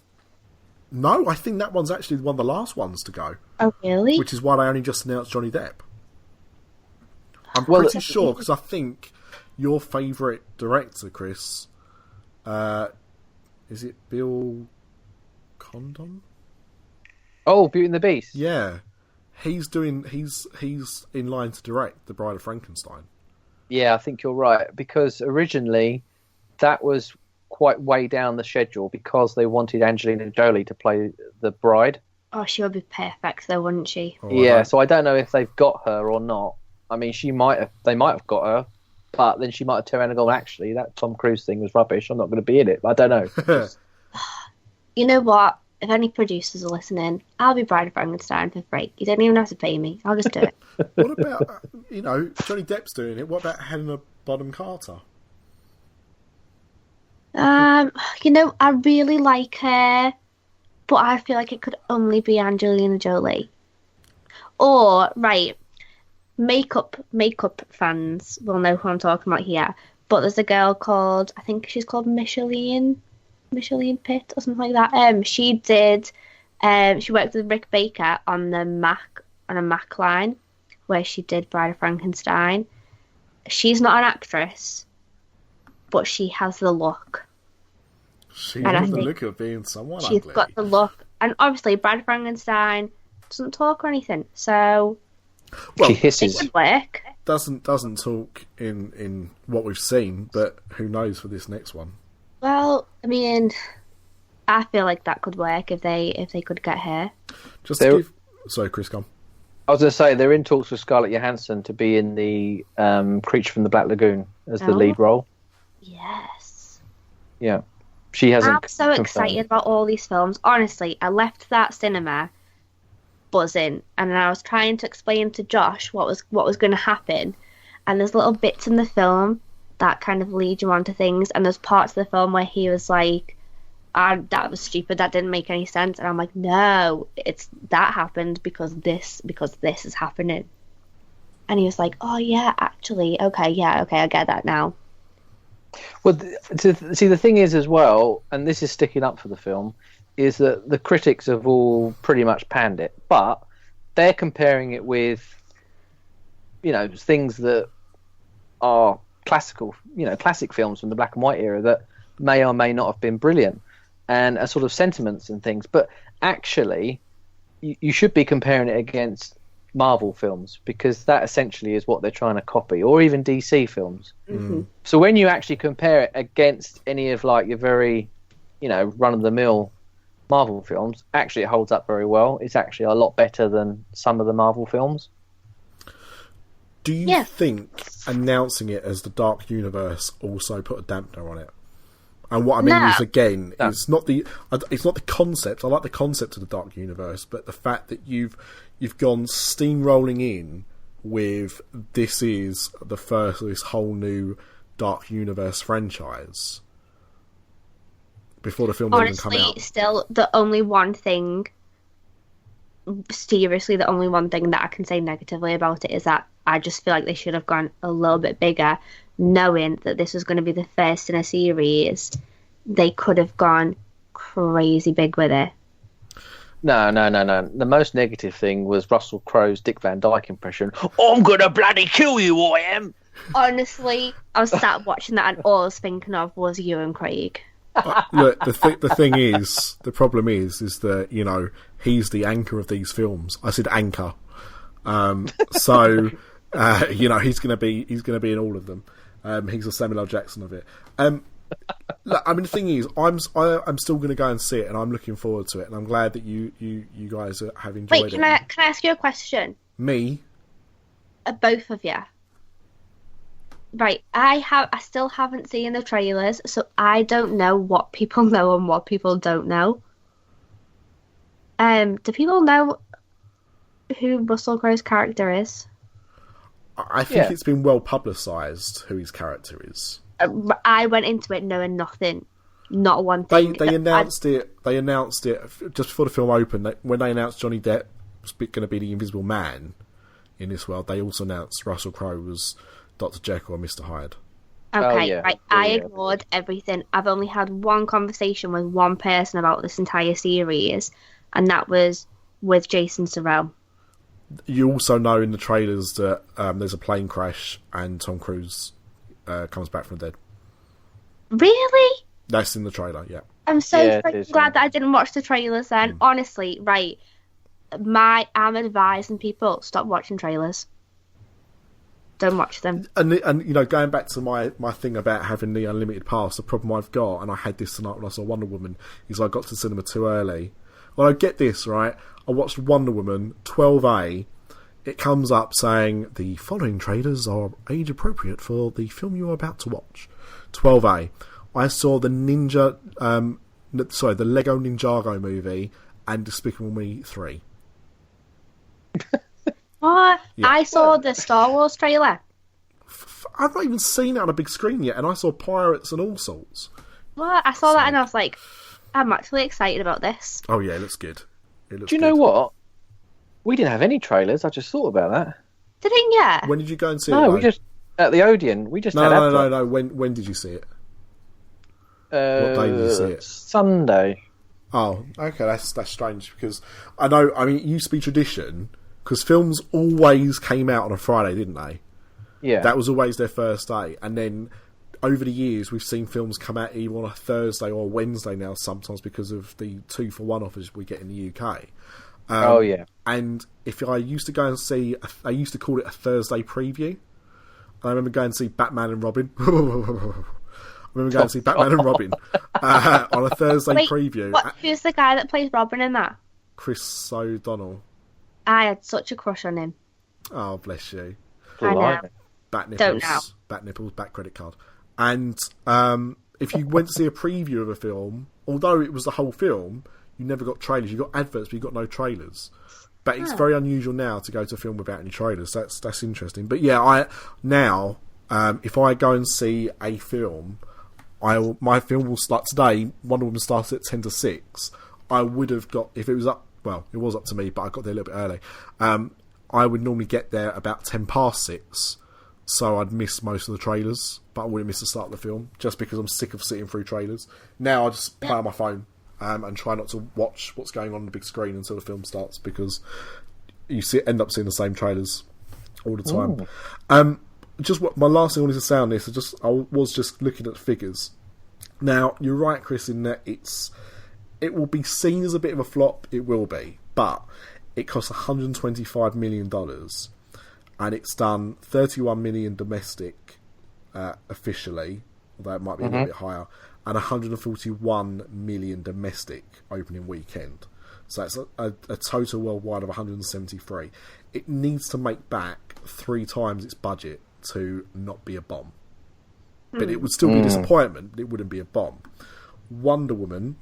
S4: No, I think that one's actually one of the last ones to go.
S5: Oh, really?
S4: Which is why they only just announced Johnny Depp. I'm pretty sure, because I think your favourite director, Chris, is it Bill Condon?
S6: Oh, Beauty and the Beast.
S4: Yeah. He's in line to direct The Bride of Frankenstein.
S6: Yeah, I think you're right, because originally that was quite way down the schedule because they wanted Angelina Jolie to play the bride.
S5: Oh, she would be perfect though, wouldn't she?
S4: Oh,
S6: Yeah, so I don't know if they've got her or not. I mean, they might have got her, but then she might have turned around and gone, actually, that Tom Cruise thing was rubbish. I'm not going to be in it. I don't know.
S5: You know what? If any producers are listening, I'll be Bride of Frankenstein for free. You don't even have to pay me. I'll just do it.
S4: What about, Johnny Depp's doing it. What about Helena Bonham Carter?
S5: I really like her, but I feel like it could only be Angelina Jolie. Or, right, makeup fans will know who I'm talking about here, but there's a girl called, I think she's called Micheline Pitt or something like that. She worked with Rick Baker on a Mac line where she did Bride of Frankenstein. She's not an actress, but she has the look.
S4: She has the look of being someone ugly.
S5: She's got the look. And obviously, Bride of Frankenstein doesn't talk or anything, so
S6: She hisses.
S5: it would work.
S4: Doesn't talk in what we've seen, but who knows for this next one.
S5: Well, I mean, I feel like that could work if they could get her.
S4: Sorry, Chris, come.
S6: I was going to say, they're in talks with Scarlett Johansson to be in the Creature from the Black Lagoon as the lead role.
S5: Yes.
S6: Yeah. She hasn't.
S5: I'm so excited about all these films. Honestly, I left that cinema buzzing, and I was trying to explain to Josh what was going to happen. And there's little bits in the film that kind of lead you on to things, and there's parts of the film where he was like, that was stupid, that didn't make any sense, and I'm like, no, that happened because this is happening. And he was like, oh yeah, actually, okay, I get that now.
S6: Well, see, the thing is as well, and this is sticking up for the film, is that the critics have all pretty much panned it, but they're comparing it with, things that are classic films from the black and white era that may or may not have been brilliant, and are sort of sentiments and things. But actually, you should be comparing it against Marvel films, because that essentially is what they're trying to copy, or even DC films.
S5: Mm-hmm.
S6: So when you actually compare it against any of like your very, run-of-the-mill Marvel films, actually it holds up very well. It's actually a lot better than some of the Marvel films.
S4: Do you think announcing it as the Dark Universe also put a dampener on it? And what I mean is, again, it's not the concept. I like the concept of the Dark Universe, but the fact that you've gone steamrolling in with this is the first of this whole new Dark Universe franchise before the film even come out.
S5: Honestly, still the only one thing that I can say negatively about it is that I just feel like they should have gone a little bit bigger, knowing that this was going to be the first in a series. They could have gone crazy big with it.
S6: No. The most negative thing was Russell Crowe's Dick Van Dyke impression. I'm gonna bloody kill you, I am.
S5: Honestly, I was sat watching that, and all I was thinking of was Ewan Craig.
S4: Look, the thing is, the problem is that he's the anchor of these films. I said anchor, so he's gonna be in all of them. He's the Samuel L. Jackson of it. Look, I mean, the thing is, I'm still going to go and see it, and I'm looking forward to it, and I'm glad that you guys have enjoyed it.
S5: Wait, can I ask you a question?
S4: Me?
S5: Both of you. Right, I still haven't seen the trailers, so I don't know what people know and what people don't know. Do people know who Russell Crowe's character is?
S4: I think it's been well publicised who his character is.
S5: I went into it knowing nothing, not one thing.
S4: They announced it. They announced it just before the film opened. When they announced Johnny Depp was going to be the Invisible Man in this world, they also announced Russell Crowe was Dr. Jekyll and Mr. Hyde.
S5: Okay,
S6: yeah.
S5: right.
S6: Yeah,
S5: I
S6: yeah.
S5: ignored everything. I've only had one conversation with one person about this entire series, and that was with Jason Surrell.
S4: You also know in the trailers that there's a plane crash and Tom Cruise comes back from the dead.
S5: Really?
S4: That's in the trailer, yeah.
S5: I'm so
S6: Yeah, it
S5: freaking
S6: is,
S5: glad
S6: yeah.
S5: that I didn't watch the trailers then. Honestly, right. I'm advising people, stop watching trailers. Don't watch them.
S4: And you know, going back to my thing about having the unlimited pass, the problem I've got, and I had this tonight when I saw Wonder Woman, is I got to cinema too early. Well, I get this, right? I watched Wonder Woman 12A. It comes up saying the following trailers are age appropriate for the film you are about to watch. 12A. I saw the the Lego Ninjago movie and Despicable Me 3.
S5: What?
S4: Yeah.
S5: I saw the Star Wars trailer.
S4: I've not even seen it on a big screen yet, and I saw pirates and all sorts.
S5: What? I saw that and I was like, I'm actually excited about this.
S4: Oh yeah, it looks good.
S6: Do you know what? We didn't have any trailers. I just thought about that.
S5: Didn't you?
S4: When did you go and see it?
S6: No,
S4: though?
S6: we just at the Odeon. We just had
S4: No. When did you see it? What day did you see it?
S6: Sunday.
S4: Oh, okay, that's strange because I know. I mean, it used to be tradition because films always came out on a Friday, didn't they?
S6: Yeah.
S4: That was always their first day, and then over the years we've seen films come out either on a Thursday or a Wednesday now. Sometimes because of the 2-for-1 offers we get in the UK.
S6: Oh yeah.
S4: And if I used to go and see, I used to call it a Thursday preview. I remember going to see Batman and Robin. I remember going to see Batman and Robin on a Thursday preview.
S5: Who's the guy that plays Robin in that?
S4: Chris O'Donnell.
S5: I had such a crush on him.
S4: Oh, bless you.
S5: I know.
S4: Bat
S5: Don't know.
S4: nipples. Bat nipples, bat credit card. And if you went to see a preview of a film, although it was the whole film, you never got trailers. You got adverts, but you got no trailers. But it's very unusual now to go to a film without any trailers. That's interesting. But yeah, if I go and see a film, my film will start today. Wonder Woman starts at 10 to 6. I would have got, if it was up, well, it was up to me, but I got there a little bit early. I would normally get there about 10 past 6, so I'd miss most of the trailers, but I wouldn't miss the start of the film, just because I'm sick of sitting through trailers. Now I just play on my phone and try not to watch what's going on the big screen until the film starts, because you end up seeing the same trailers all the time. My last thing I wanted to say on this, I was just looking at the figures. Now, you're right, Chris, in that it will be seen as a bit of a flop. It will be, but it costs $125 million, and it's done $31 million domestic officially, although it might be a little bit higher, and $141 million domestic opening weekend. So that's a total worldwide of 173. It needs to make back 3 times its budget to not be a bomb. But it would still be a disappointment, but it wouldn't be a bomb. Wonder Woman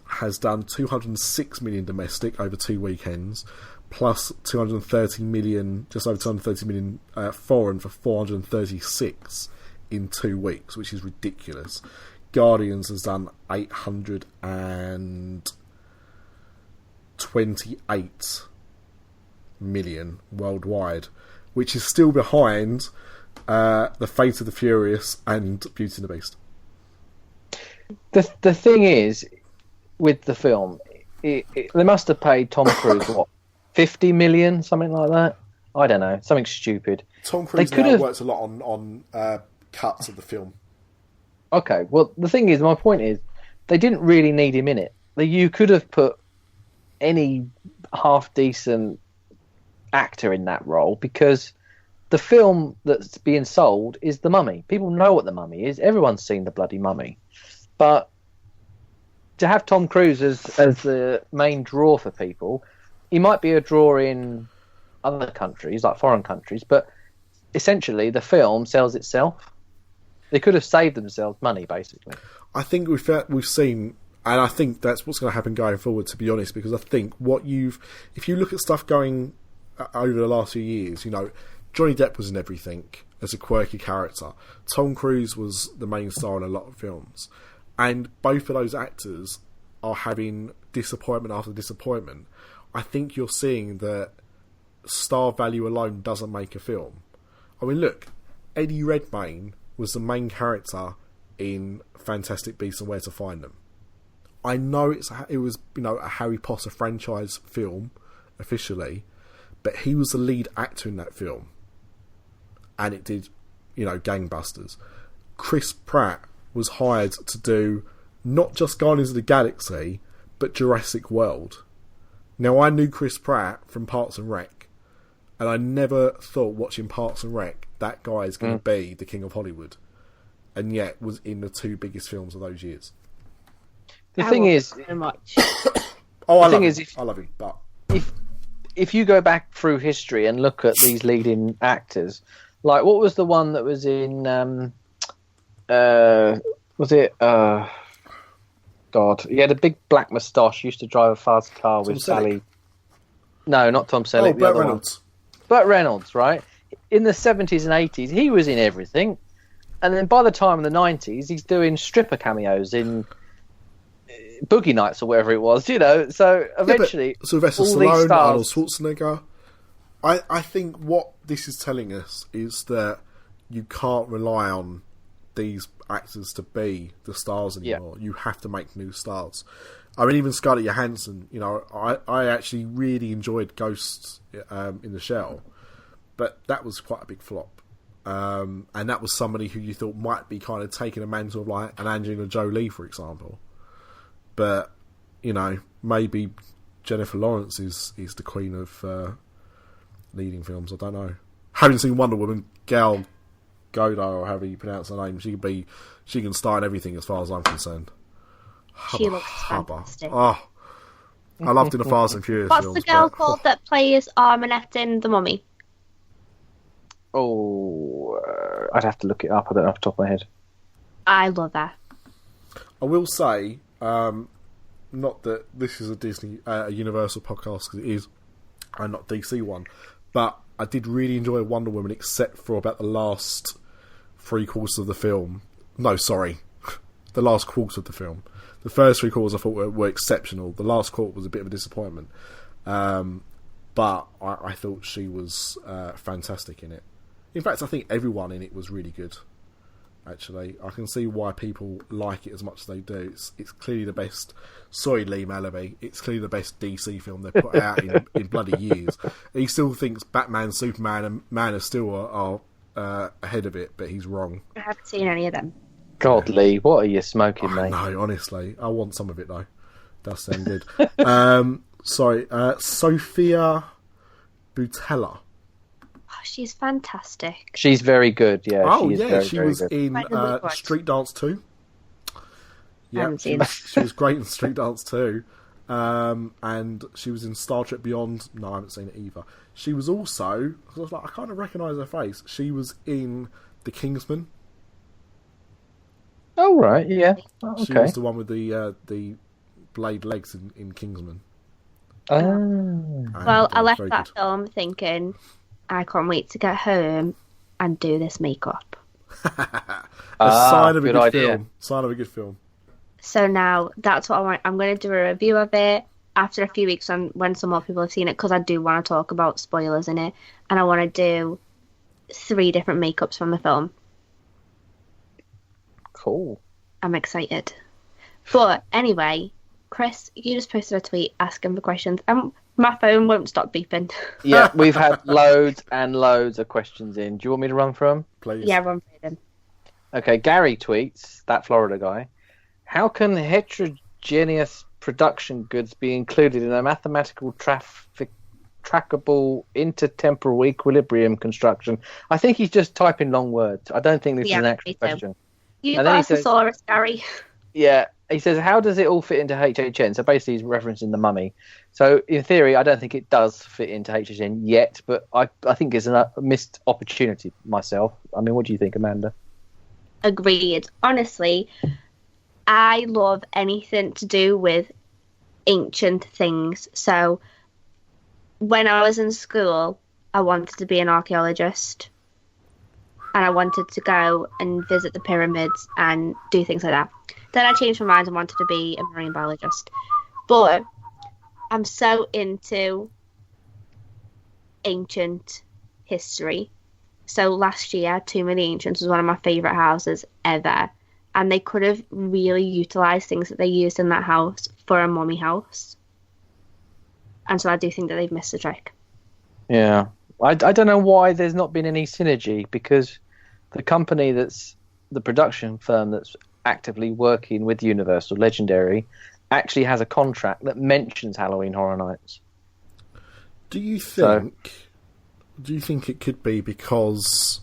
S4: has done $206 million domestic over 2 weekends, plus $230 million, just over $230 million foreign for 436 in 2 weeks, which is ridiculous. Guardians has done 828 million worldwide, which is still behind The Fate of the Furious and Beauty and the Beast.
S6: The thing is, with the film, they must have paid Tom Cruise what, 50 million, something like that. I don't know, something stupid.
S4: Tom Cruise now works a lot on cuts of the film.
S6: Okay, well, the thing is, my point is, they didn't really need him in it. You could have put any half-decent actor in that role, because the film that's being sold is The Mummy. People know what The Mummy is. Everyone's seen the bloody Mummy. But to have Tom Cruise as the main draw for people, he might be a draw in other countries, like foreign countries, but essentially the film sells itself. They could have saved themselves money, basically.
S4: I think we've seen, and I think that's what's going to happen going forward, to be honest, because I think if you look at stuff going over the last few years, Johnny Depp was in everything as a quirky character. Tom Cruise was the main star in a lot of films. And both of those actors are having disappointment after disappointment. I think you're seeing that star value alone doesn't make a film. I mean, look, Eddie Redmayne was the main character in Fantastic Beasts and Where to Find Them. I know it was a Harry Potter franchise film officially, but he was the lead actor in that film, and it did gangbusters. Chris Pratt was hired to do not just Guardians of the Galaxy but Jurassic World. Now, I knew Chris Pratt from Parks and Rec, and I never thought watching Parks and Rec that guy is going to be the king of Hollywood, and yet was in the 2 biggest films of those years.
S6: The thing is,
S5: so much.
S4: I love him, but
S6: if you go back through history and look at these leading actors, like what was the one that was in? Was it? God, he had a big black moustache. Used to drive a fast car with Sally. No, not Tom Selleck.
S4: Burt Reynolds.
S6: Burt Reynolds, right? In the 70s and 80s, he was in everything, and then by the time in the 90s, he's doing stripper cameos in Boogie Nights or whatever it was, So eventually,
S4: Sylvester Stallone, Arnold Schwarzenegger. I think what this is telling us is that you can't rely on these actors to be the stars anymore. You have to make new stars. I mean, even Scarlett Johansson. I actually really enjoyed Ghosts in the Shell, but that was quite a big flop. And that was somebody who you thought might be kind of taking a mantle of like an Angelina Jolie, for example. But, maybe Jennifer Lawrence is the queen of leading films. I don't know. Having seen Wonder Woman, Gal Gadot, or however you pronounce her name, she can star in everything as far as I'm concerned.
S5: She looks fantastic.
S4: Oh, I loved in the Fast and Furious
S5: What's
S4: films.
S5: the girl called that plays Arminette in The Mummy?
S6: Oh, I'd have to look it up. I don't know off the top of my head.
S5: I love her.
S4: I will say, not that this is a Universal podcast, because it is, and not DC one, but I did really enjoy Wonder Woman, except for about the last 3/4 of the film. No, sorry, the last quarter of the film. The first 3/4 I thought were exceptional. The last quarter was a bit of a disappointment, but I thought she was fantastic in it. In fact, I think everyone in it was really good. Actually, I can see why people like it as much as they do. It's clearly the best. Sorry, Lee Malaby. It's clearly the best DC film they've put out in bloody years. He still thinks Batman, Superman, and Man of Steel are ahead of it, but he's wrong.
S5: I haven't seen any of them.
S6: God, Lee, what are you smoking, mate?
S4: No, honestly, I want some of it though. Does sound good. Sophia Boutella.
S5: Oh, she's fantastic.
S6: She's very good, yeah.
S4: She was in Street Dance 2. Yeah, she was great in Street Dance 2. And she was in Star Trek Beyond. No, I haven't seen it either. She was also, I was like, I kind of recognise her face. She was in The Kingsman.
S6: Oh, right, yeah. Oh, okay.
S4: She was the one with the blade legs in Kingsman.
S5: Well, I left that film thinking, I can't wait to get home and do this makeup.
S4: Sign of a good film. Sign of a good film.
S5: So now that's what I want. I'm going to do a review of it after a few weeks when some more people have seen it, because I do want to talk about spoilers in it, and I want to do 3 different makeups from the film.
S6: Cool.
S5: I'm excited. But anyway, Chris, you just posted a tweet asking for questions, and my phone won't stop beeping.
S6: Yeah, we've had loads and loads of questions in. Do you want me to run through them?
S4: Please.
S5: Yeah, run through them.
S6: Okay, Gary tweets, that Florida guy, how can heterogeneous production goods be included in a mathematical trackable intertemporal equilibrium construction? I think he's just typing long words. I don't think this is an actual question.
S5: You got a thesaurus, Gary.
S6: Yeah, he says, how does it all fit into HHN? So basically he's referencing The Mummy. So in theory, I don't think it does fit into HHN yet, but I think it's a missed opportunity myself. I mean, what do you think, Amanda?
S5: Agreed. Honestly, I love anything to do with ancient things. So when I was in school, I wanted to be an archaeologist. And I wanted to go and visit the pyramids and do things like that. Then I changed my mind and wanted to be a marine biologist. But I'm so into ancient history. So last year, Tomb of the Ancients was one of my favourite houses ever. And they could have really utilised things that they used in that house for a mummy house. And so I do think that they've missed the trick.
S6: Yeah. I don't know why there's not been any synergy, because the company that's the production firm that's actively working with Universal, Legendary, actually has a contract that mentions Halloween Horror Nights.
S4: Do you think it could be because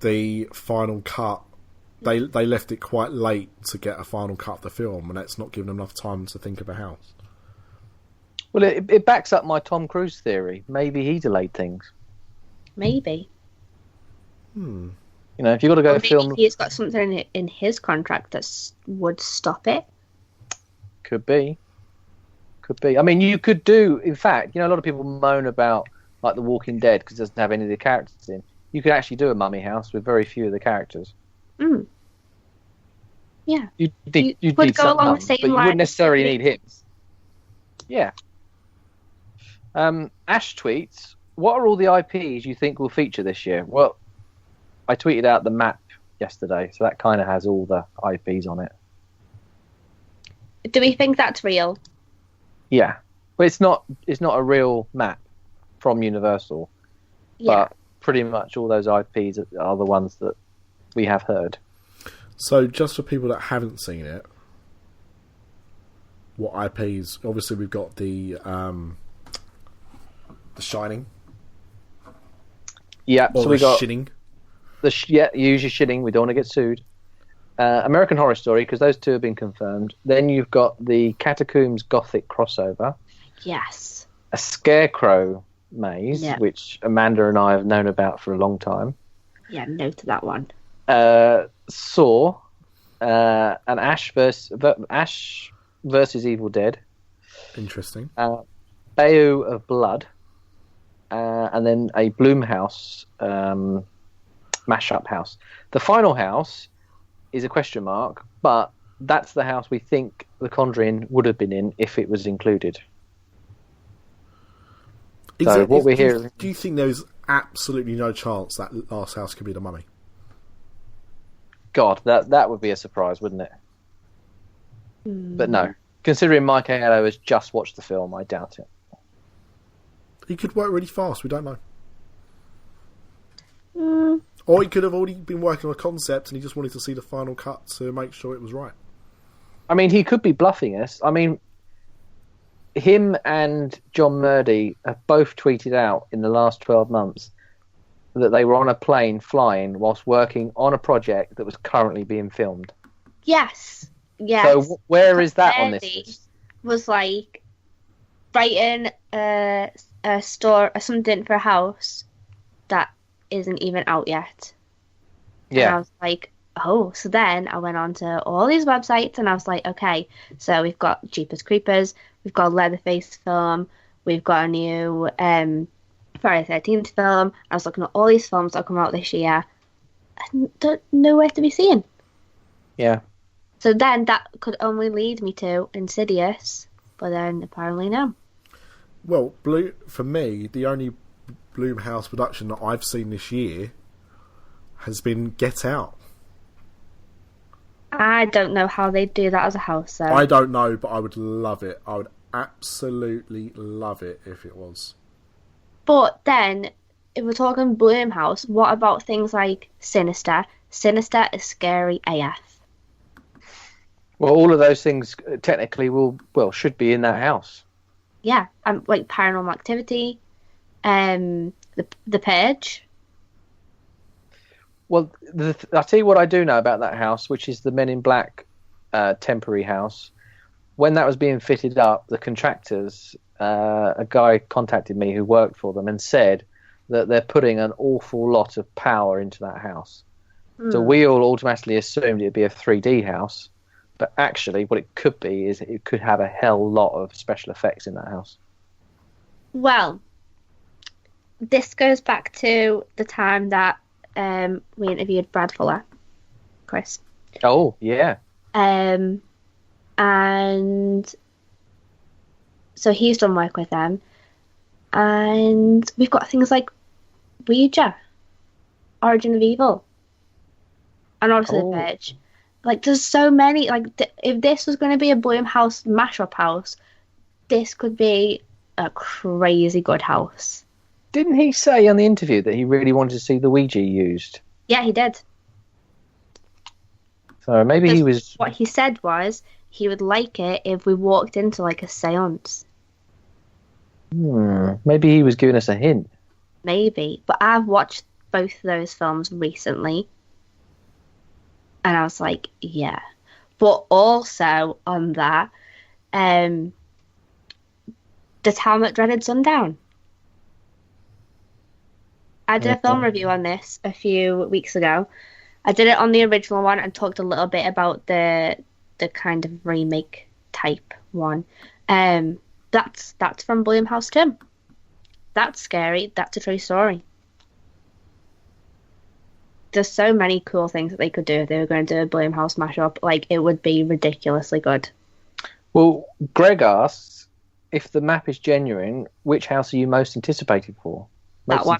S4: the final cut, they left it quite late to get a final cut of the film, and that's not given them enough time to think of a house?
S6: Well, it backs up my Tom Cruise theory. Maybe he delayed things.
S5: Maybe.
S6: You know, if you've got to go film...
S5: Maybe he's got something in his contract that would stop it.
S6: Could be. I mean, you could do... In fact, you know, a lot of people moan about, like, The Walking Dead because it doesn't have any of the characters in. You could actually do a mummy house with very few of the characters.
S5: Yeah.
S6: You'd
S5: would
S6: need
S5: go
S6: some
S5: along
S6: mums,
S5: the same
S6: but you
S5: line.
S6: wouldn't necessarily need him. Yeah. Ash tweets, what are all the IPs you think will feature this year? Well, I tweeted out the map yesterday, so that kind of has all the IPs on it.
S5: Do we think that's real?
S6: Yeah. But it's not a real map from Universal.
S5: Yeah.
S6: But pretty much all those IPs are the ones that we have heard.
S4: So just for people that haven't seen it, what IPs? Obviously, we've got the Shining.
S6: Yeah,
S4: or
S6: so we got
S4: Shining.
S6: Use your shitting. We don't want to get sued. American Horror Story, because those two have been confirmed. Then you've got the Catacombs Gothic crossover.
S5: Yes.
S6: A Scarecrow maze, which Amanda and I have known about for a long time.
S5: Yeah, no to that one.
S6: Saw, an Ash versus Evil Dead.
S4: Interesting.
S6: Bayou of Blood, and then a Blumhouse mashup house. The final house is a question mark, but that's the house we think The Conjuring would have been in if it was included. Do
S4: you think there's absolutely no chance that last house could be The Mummy?
S6: God, that would be a surprise, wouldn't it? But no. Considering Mike Aiello has just watched the film, I doubt it.
S4: He could work really fast, we don't know. Or he could have already been working on a concept and he just wanted to see the final cut to make sure it was right.
S6: I mean, he could be bluffing us. I mean, him and John Murdy have both tweeted out in the last 12 months that they were on a plane flying whilst working on a project that was currently being filmed.
S5: Yes.
S6: So where is that on this list?
S5: Was like writing a store or something for a house that isn't even out yet.
S6: Yeah.
S5: And I was like, oh. So then I went on to all these websites and I was like, okay, so we've got Jeepers Creepers, we've got Leatherface film, we've got a new Friday the 13th film. I was looking at all these films that come out this year. Nowhere to be seen.
S6: Yeah.
S5: So then that could only lead me to Insidious, but then apparently no.
S4: Well, for me, the only Blumhouse production that I've seen this year has been Get Out.
S5: I don't know how they do that as a house, though.
S4: I don't know, but I would love it. I would absolutely love it if it was.
S5: But then, if we're talking Blumhouse, what about things like Sinister? Sinister is scary AF.
S6: Well, all of those things technically should be in that house.
S5: Yeah, like Paranormal Activity, the Purge.
S6: Well, I'll tell you what I do know about that house, which is the Men in Black temporary house. When that was being fitted up, the contractors, a guy contacted me who worked for them and said that they're putting an awful lot of power into that house. So we all automatically assumed it'd be a 3D house. But actually, what it could be is it could have a hell lot of special effects in that house.
S5: Well, this goes back to the time that we interviewed Brad Fuller, Chris.
S6: Oh, yeah.
S5: And so he's done work with them. And we've got things like Ouija. Origin of Evil. And obviously The Verge. Like, there's so many. Like, if this was going to be a Blumhouse mashup house, this could be a crazy good house.
S6: Didn't he say on the interview that he really wanted to see the Ouija used?
S5: Yeah, he did.
S6: So maybe he was...
S5: What he said was he would like it if we walked into, like, a seance.
S6: Maybe he was giving us a hint.
S5: Maybe. But I've watched both of those films recently. And I was like, yeah. But also on that, the Town That Dreaded Sundown. I did a film review on this a few weeks ago. I did it on the original one and talked a little bit about the kind of remake type one. That's from Blumhouse too. That's scary. That's a true story. There's so many cool things that they could do if they were going to do a Blumhouse mashup. Like, it would be ridiculously good.
S6: Well, Greg asks, if the map is genuine, which house are you most anticipating for? That one.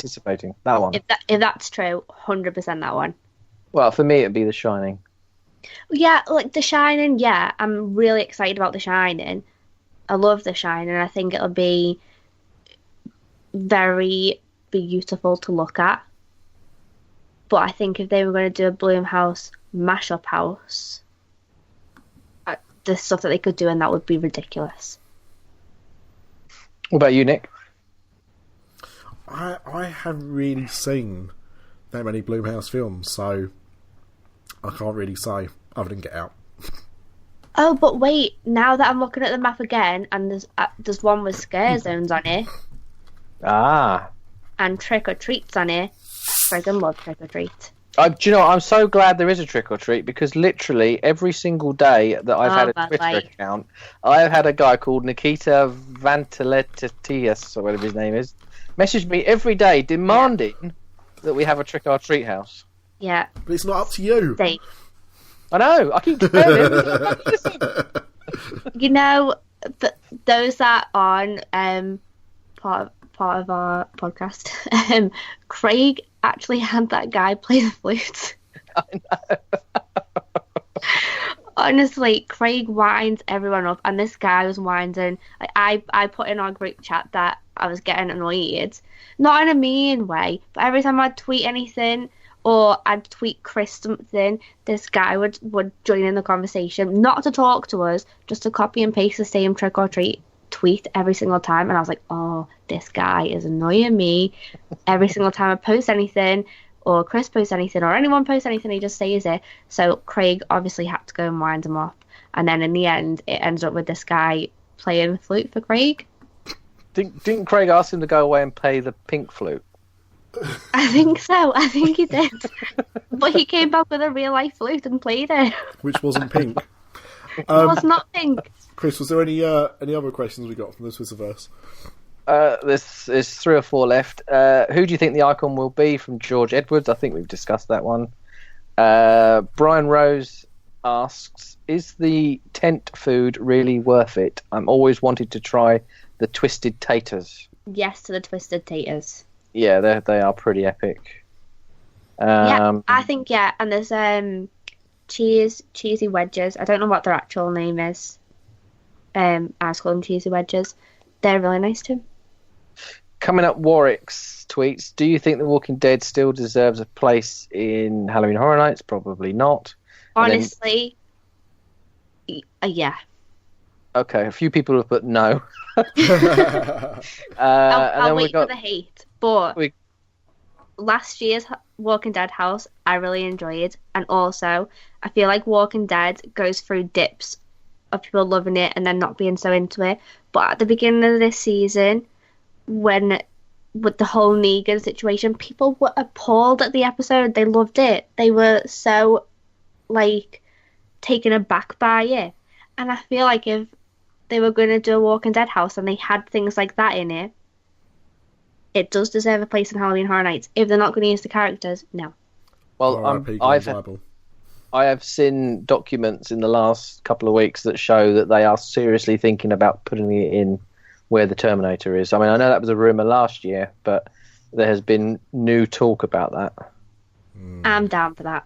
S6: That one.
S5: If that's true, 100% that one.
S6: Well, for me, it'd be The Shining.
S5: Yeah, like The Shining, yeah. I'm really excited about The Shining. I love The Shining. I think it'll be very beautiful to look at. But I think if they were going to do a Blumhouse mashup house, the stuff that they could do, and that would be ridiculous.
S6: What about you, Nick?
S4: I haven't really seen that many Blumhouse films, so I can't really say other than Get Out.
S5: Oh, but wait! Now that I'm looking at the map again, and there's one with scare zones on it. And trick or treats on it. Friggin' love trick or treat.
S6: Do you know what? I'm so glad there is a trick or treat, because literally every single day that I've had a Twitter account, I've had a guy called Nikita Vanteletias, or whatever his name is, message me every day demanding that we have a trick or treat house.
S5: Yeah.
S4: But it's not up to you.
S6: I know. I keep telling him. Listen.
S5: You know, those that on part of our podcast, Craig actually had that guy play the flute.
S6: I know.
S5: Honestly, Craig winds everyone up, and this guy was winding. Like, I put in our group chat that I was getting annoyed, not in a mean way, but every time I'd tweet anything or I'd tweet Chris something, this guy would join in the conversation, not to talk to us, just to copy and paste the same trick or treat tweet every single time. And I was like, oh, this guy is annoying me. Every single time I post anything, or Chris posts anything, or anyone posts anything, he just says it. So Craig obviously had to go and wind him up, and then in the end it ends up with this guy playing the flute for Craig.
S6: Didn't Craig ask him to go away and play the pink flute?
S5: I think so. I think he did. But he came back with a real life flute and played it.
S4: Which wasn't pink.
S5: It was not pink.
S4: Chris, was there any other questions we got from the Twitterverse?
S6: There's 3 or 4 left. Who do you think the icon will be? From George Edwards. I think we've discussed that one. Brian Rose asks, is the tent food really worth it? I'm always wanted to try the twisted taters.
S5: Yes to the twisted taters.
S6: Yeah, they are pretty epic.
S5: Yeah, I think, yeah. And there's cheesy wedges. I don't know what their actual name is. I was calling them cheesy wedges. They're really nice too.
S6: Coming up, Warwick's tweets. Do you think The Walking Dead still deserves a place in Halloween Horror Nights? Probably not.
S5: Honestly, yeah.
S6: Okay, a few people have put no.
S5: I'll wait for the hate. But last year's Walking Dead house, I really enjoyed. And also, I feel like Walking Dead goes through dips of people loving it and then not being so into it. But at the beginning of this season, with the whole Negan situation, people were appalled at the episode. They loved it. They were so, taken aback by it. And I feel like if they were going to do a Walking Dead house and they had things like that in it, it does deserve a place in Halloween Horror Nights. If they're not going to use the characters, no.
S6: Well, I have seen documents in the last couple of weeks that show that they are seriously thinking about putting it in where the Terminator is. I mean, I know that was a rumour last year, but there has been new talk about that.
S5: I'm down for that.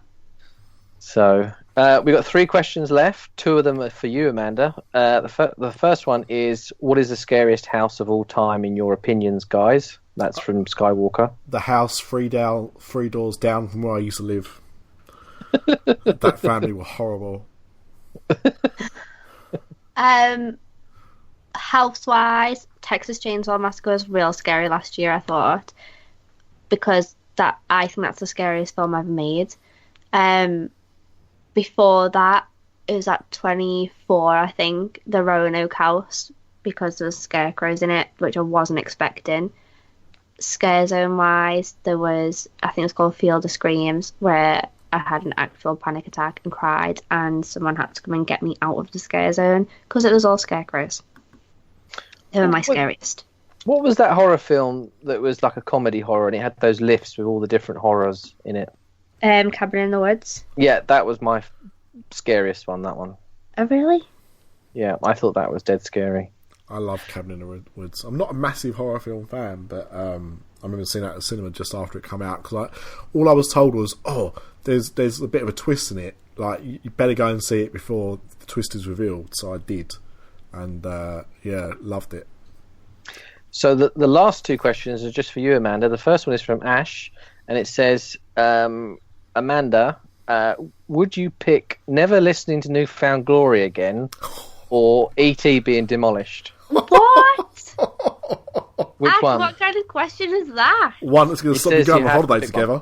S6: So we've got 3 questions left. 2 of them are for you, Amanda. The first one is, what is the scariest house of all time in your opinions, guys? That's from Skywalker.
S4: The house 3 doors down from where I used to live. That family were horrible.
S5: House-wise, Texas Chainsaw Massacre was real scary last year, I thought, because I think that's the scariest film ever made. Before that, it was at 24, I think, the Roanoke house, because there was scarecrows in it, which I wasn't expecting. ScareZone-wise, there was, I think it was called Field of Screams, where I had an actual panic attack and cried, and someone had to come and get me out of the scare zone, because it was all scarecrows. They were my scariest.
S6: What was that horror film that was like a comedy horror, and it had those lifts with all the different horrors in it?
S5: Cabin in the Woods.
S6: Yeah, that was my scariest one, that one.
S5: Oh, really?
S6: Yeah, I thought that was dead scary.
S4: I love Cabin in the Woods. I'm not a massive horror film fan, but I remember seeing that at the cinema just after it came out, because all I was told was, there's a bit of a twist in it. Like, you better go and see it before the twist is revealed. So I did, and loved it.
S6: So the last 2 questions are just for you, Amanda. The first one is from Ash, and it says, Amanda, would you pick Never Listening to Newfound Glory again, or E.T. being demolished?
S5: What?
S6: Which
S5: Ash,
S6: one?
S5: what kind of question is that?
S4: One that's going to stop you going on holiday together.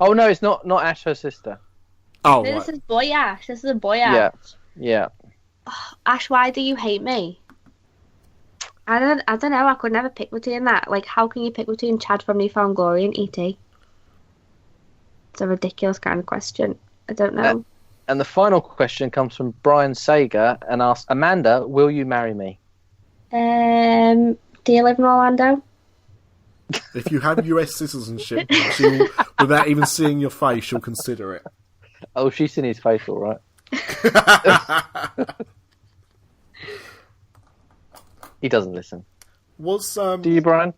S6: Oh no, it's not Ash, her sister.
S4: Oh,
S5: No,
S4: right.
S5: this is boy Ash. This is a boy Ash.
S6: Yeah.
S5: Ash, why do you hate me? I don't know. I could never pick between that. Like, how can you pick between Chad from Newfound Glory and E.T.? It's a ridiculous kind of question. I don't know.
S6: And the final question comes from Brian Sager and asks, Amanda, will you marry me?
S5: Do you live in Orlando?
S4: If you have US citizenship, without even seeing your face, she'll consider it.
S6: Oh, she's seen his face, all right. He doesn't listen. Do you, Brian?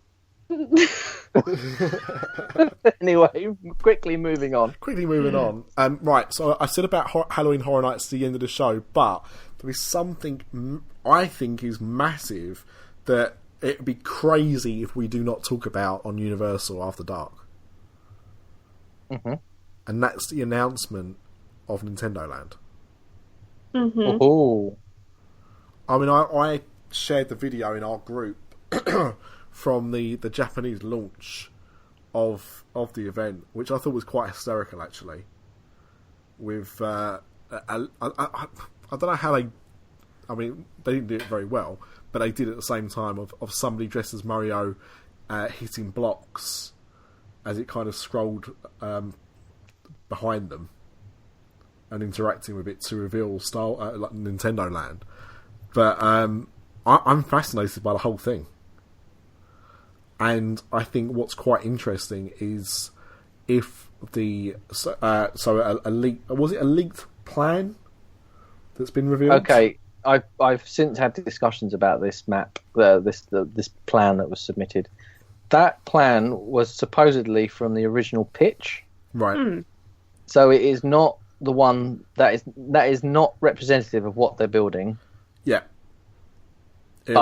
S6: Anyway, quickly moving on. Right, so I said about Halloween Horror Nights at the end of the show, but there is something I think is massive that it'd be crazy if we do not talk about on Universal After Dark. Mm-hmm.
S4: And that's the announcement of Nintendo Land.
S5: Mm-hmm.
S6: Oh.
S4: I mean, I shared the video in our group from the Japanese launch of the event, which I thought was quite hysterical, actually. With I don't know how they didn't do it very well, but they did it at the same time of somebody dressed as Mario hitting blocks as it kind of scrolled behind them and interacting with it to reveal like Nintendo Land. But I'm fascinated by the whole thing. And I think what's quite interesting is if was it a leaked plan that's been revealed?
S6: Okay, I've since had discussions about this map, this plan that was submitted. That plan was supposedly from the original pitch,
S4: right?
S6: So it is not the one that is not representative of what they're building.
S4: Yeah.
S6: It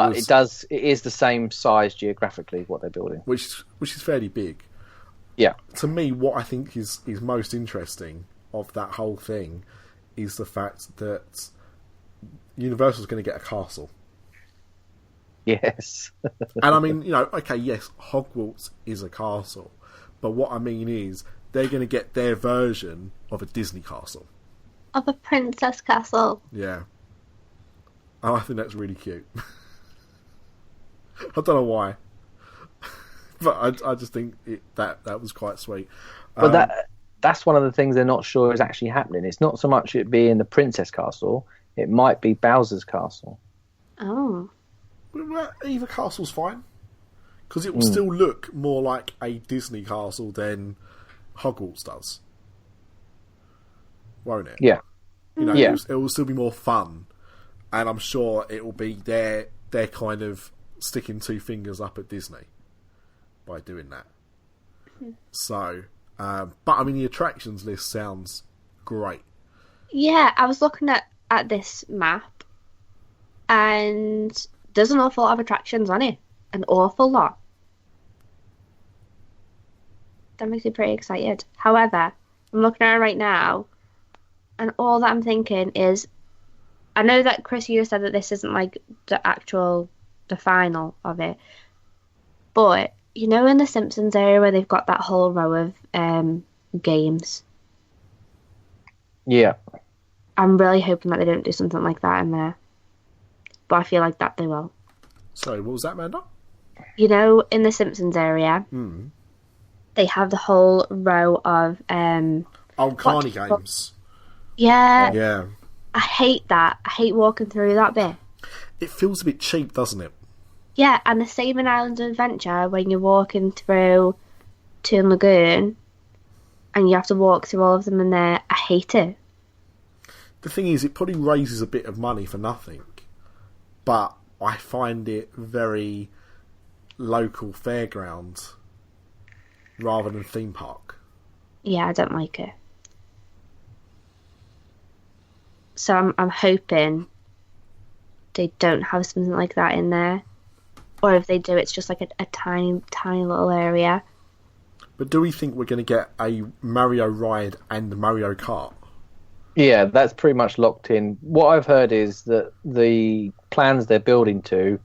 S6: is the same size geographically what they're building,
S4: which is fairly big.
S6: Yeah.
S4: To me, what I think is most interesting of that whole thing is the fact that Universal's going to get a castle.
S6: Yes.
S4: And I mean, okay, yes, Hogwarts is a castle, but what I mean is they're going to get their version of a Disney castle.
S5: Of a princess castle.
S4: Yeah. And I think that's really cute. I don't know why, but I just think that was quite sweet.
S6: But that's one of the things they're not sure is actually happening. It's not so much it being the princess castle; it might be Bowser's castle.
S5: Oh,
S4: well, either castle's fine because it will still look more like a Disney castle than Hogwarts does, won't it?
S6: Yeah,
S4: it will still be more fun, and I'm sure it will be their kind of sticking 2 fingers up at Disney by doing that. So But I mean, the attractions list sounds great.
S5: Yeah, I was looking at this map, and there's an awful lot of attractions on it. An awful lot. That makes me pretty excited. However, I'm looking at it right now, and all that I'm thinking is, I know that Chris, you said that this isn't like the final of it, but you know in the Simpsons area where they've got that whole row of games?
S6: Yeah.
S5: I'm really hoping that they don't do something like that in there. But I feel like that they will.
S4: Sorry, what was that, Amanda?
S5: You know, in the Simpsons area, they have the whole row of...
S4: Carney games.
S5: Yeah.
S4: Yeah.
S5: I hate that. I hate walking through that bit.
S4: It feels a bit cheap, doesn't it?
S5: Yeah, and the same in Island of Adventure when you're walking through Toon Lagoon and you have to walk through all of them in there. I hate it.
S4: The thing is, it probably raises a bit of money for nothing, but I find it very local fairground rather than theme park.
S5: Yeah, I don't like it. So I'm hoping they don't have something like that in there. Or if they do, it's just like a tiny, tiny little area.
S4: But do we think we're going to get a Mario ride and Mario Kart?
S6: Yeah, that's pretty much locked in. What I've heard is that the plans they're building to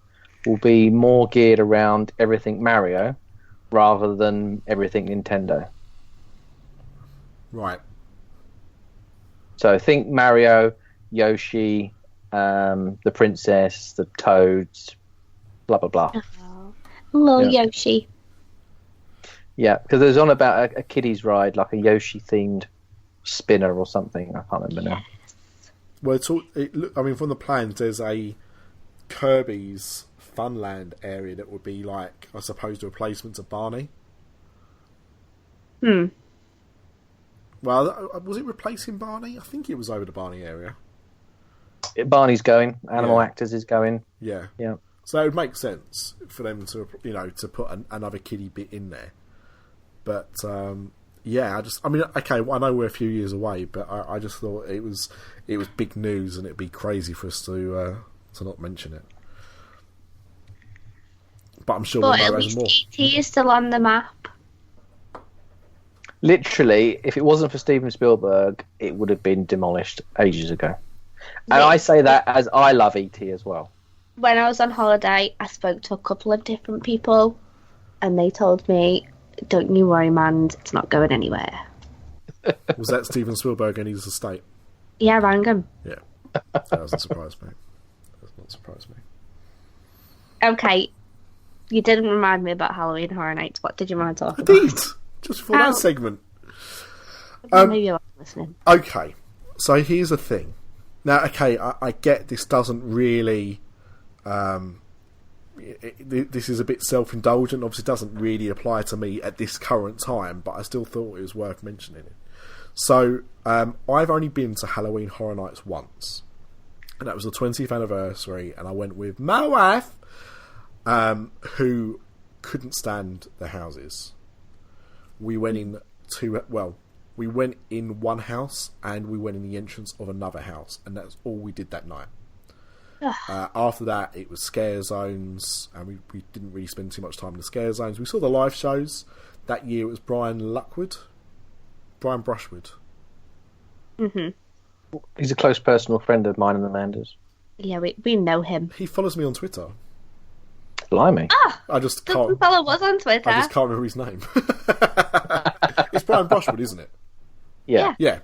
S6: will be more geared around everything Mario rather than everything Nintendo.
S4: Right.
S6: So think Mario, Yoshi, the princess, the Toads, blah, blah, blah.
S5: Oh, little Yoshi.
S6: Yeah, because there's on about a kiddies ride, like a Yoshi-themed spinner or something. I can't remember now.
S4: Well, from the plans, there's a Kirby's Funland area that would be like, I suppose, the replacement of Barney. Well, was it replacing Barney? I think it was over the Barney area.
S6: Barney's going. Animal Actors is going.
S4: Yeah.
S6: Yeah.
S4: So it would make sense for them to, to put another kiddie bit in there. But I know we're a few years away, but I just thought it was big news, and it'd be crazy for us to not mention it. But I'm sure we'll know as more.
S5: E.T. is still on the map.
S6: Literally, if it wasn't for Steven Spielberg, it would have been demolished ages ago. And I say that as I love E.T. as well.
S5: When I was on holiday, I spoke to a couple of different people, and they told me, "Don't you worry, man, it's not going anywhere."
S4: Was that Steven Spielberg and his estate?
S5: Yeah, I rang him.
S4: Yeah. That doesn't surprise me. That does not surprise me.
S5: Okay. You didn't remind me about Halloween Horror Nights. What did you want to talk about?
S4: I did! Just for that segment.
S5: Maybe you weren't listening.
S4: Okay. So here's the thing. Now, okay, I get this doesn't really... this is a bit self-indulgent. Obviously, it doesn't really apply to me at this current time, but I still thought it was worth mentioning it. So, I've only been to Halloween Horror Nights once, and that was the 20th anniversary, and I went with my wife, who couldn't stand the houses. We went in we went in one house, and we went in the entrance of another house, and that's all we did that night. After that, it was scare zones, and we didn't really spend too much time in the scare zones. We saw the live shows. That year it was Brian Brushwood.
S5: Mm-hmm.
S6: He's a close personal friend of mine and Amanda's.
S5: Yeah, we know him.
S4: He follows me on Twitter.
S6: Blimey.
S4: I just
S5: The
S4: can't.
S5: fellow was on Twitter.
S4: I just can't remember his name. It's Brian Brushwood, isn't it?
S6: Yeah.
S4: Yeah.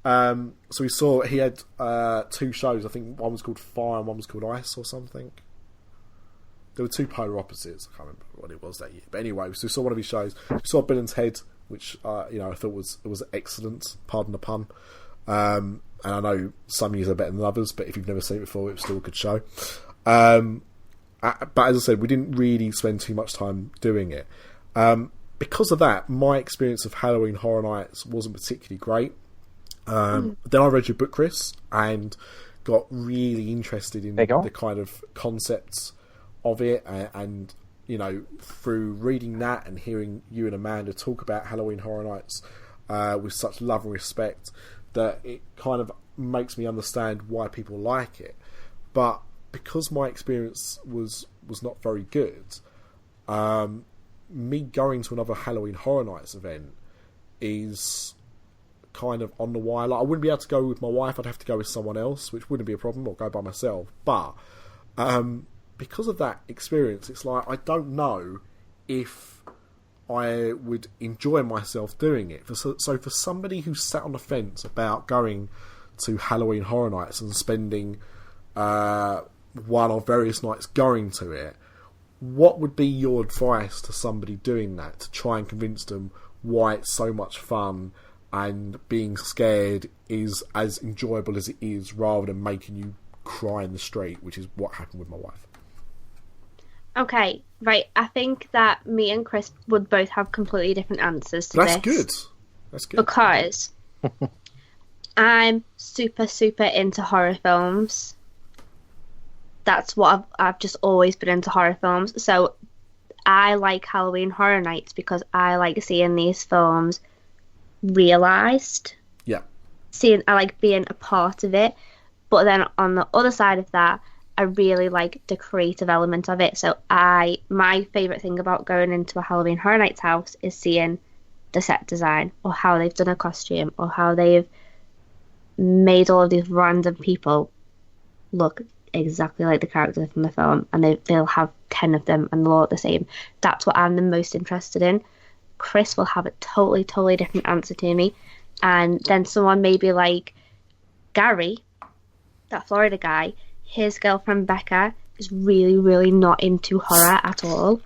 S4: So we saw he had 2 shows. I think one was called Fire and one was called Ice or something. There were 2 polar opposites. I can't remember what it was that year. But anyway, so we saw one of his shows. We saw Bill and Ted, which I thought was excellent. Pardon the pun. And I know some years are better than others, but if you've never seen it before, it was still a good show. But as I said, we didn't really spend too much time doing it. Because of that, my experience of Halloween Horror Nights wasn't particularly great. Then I read your book, Chris, and got really interested in the kind of concepts of it, and through reading that and hearing you and Amanda talk about Halloween Horror Nights with such love and respect, that it kind of makes me understand why people like it. But because my experience was not very good, me going to another Halloween Horror Nights event is kind of on the wire. Like, I wouldn't be able to go with my wife, I'd have to go with someone else, which wouldn't be a problem, or go by myself. But because of that experience, it's like, I don't know if I would enjoy myself doing it. So for somebody who's sat on the fence about going to Halloween Horror Nights and spending one or various nights going to it, what would be your advice to somebody doing that, to try and convince them why it's so much fun and being scared is as enjoyable as it is, rather than making you cry in the street, which is what happened with my wife?
S5: Okay, right. I think that me and Chris would both have completely different answers to this. That's good. Because I'm super, super into horror films. That's what I've just always been into, horror films. So I like Halloween Horror Nights because I like seeing these films realised.
S4: Yeah.
S5: I like being a part of it. But then on the other side of that, I really like the creative element of it. So my favourite thing about going into a Halloween Horror Nights house is seeing the set design, or how they've done a costume, or how they've made all of these random people look exactly like the characters from the film, and they'll have 10 of them and they'll all look the same. That's what I'm the most interested in. Chris will have a totally different answer to me. And then someone maybe like Gary, that Florida guy, his girlfriend Becca is really, really not into horror at all.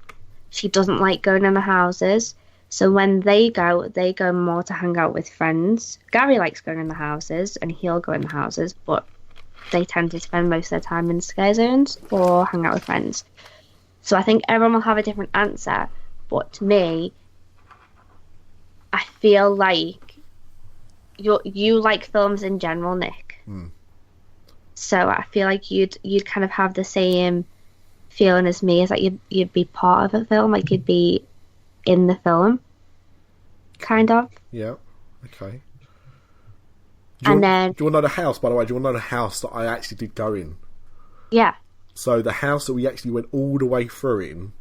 S5: She doesn't like going in the houses. So when they go more to hang out with friends. Gary likes going in the houses, and he'll go in the houses, but they tend to spend most of their time in scare zones or hang out with friends. So I think everyone will have a different answer. But to me, I feel like you like films in general, Nick. So I feel like you'd kind of have the same feeling as me, is that you'd be part of a film, like you'd be in the film, kind of.
S4: Yeah. Okay. Do you want to know the house, by the way? Do you want to know the house that I actually did go in? Yeah. So the house that we actually went all the way through in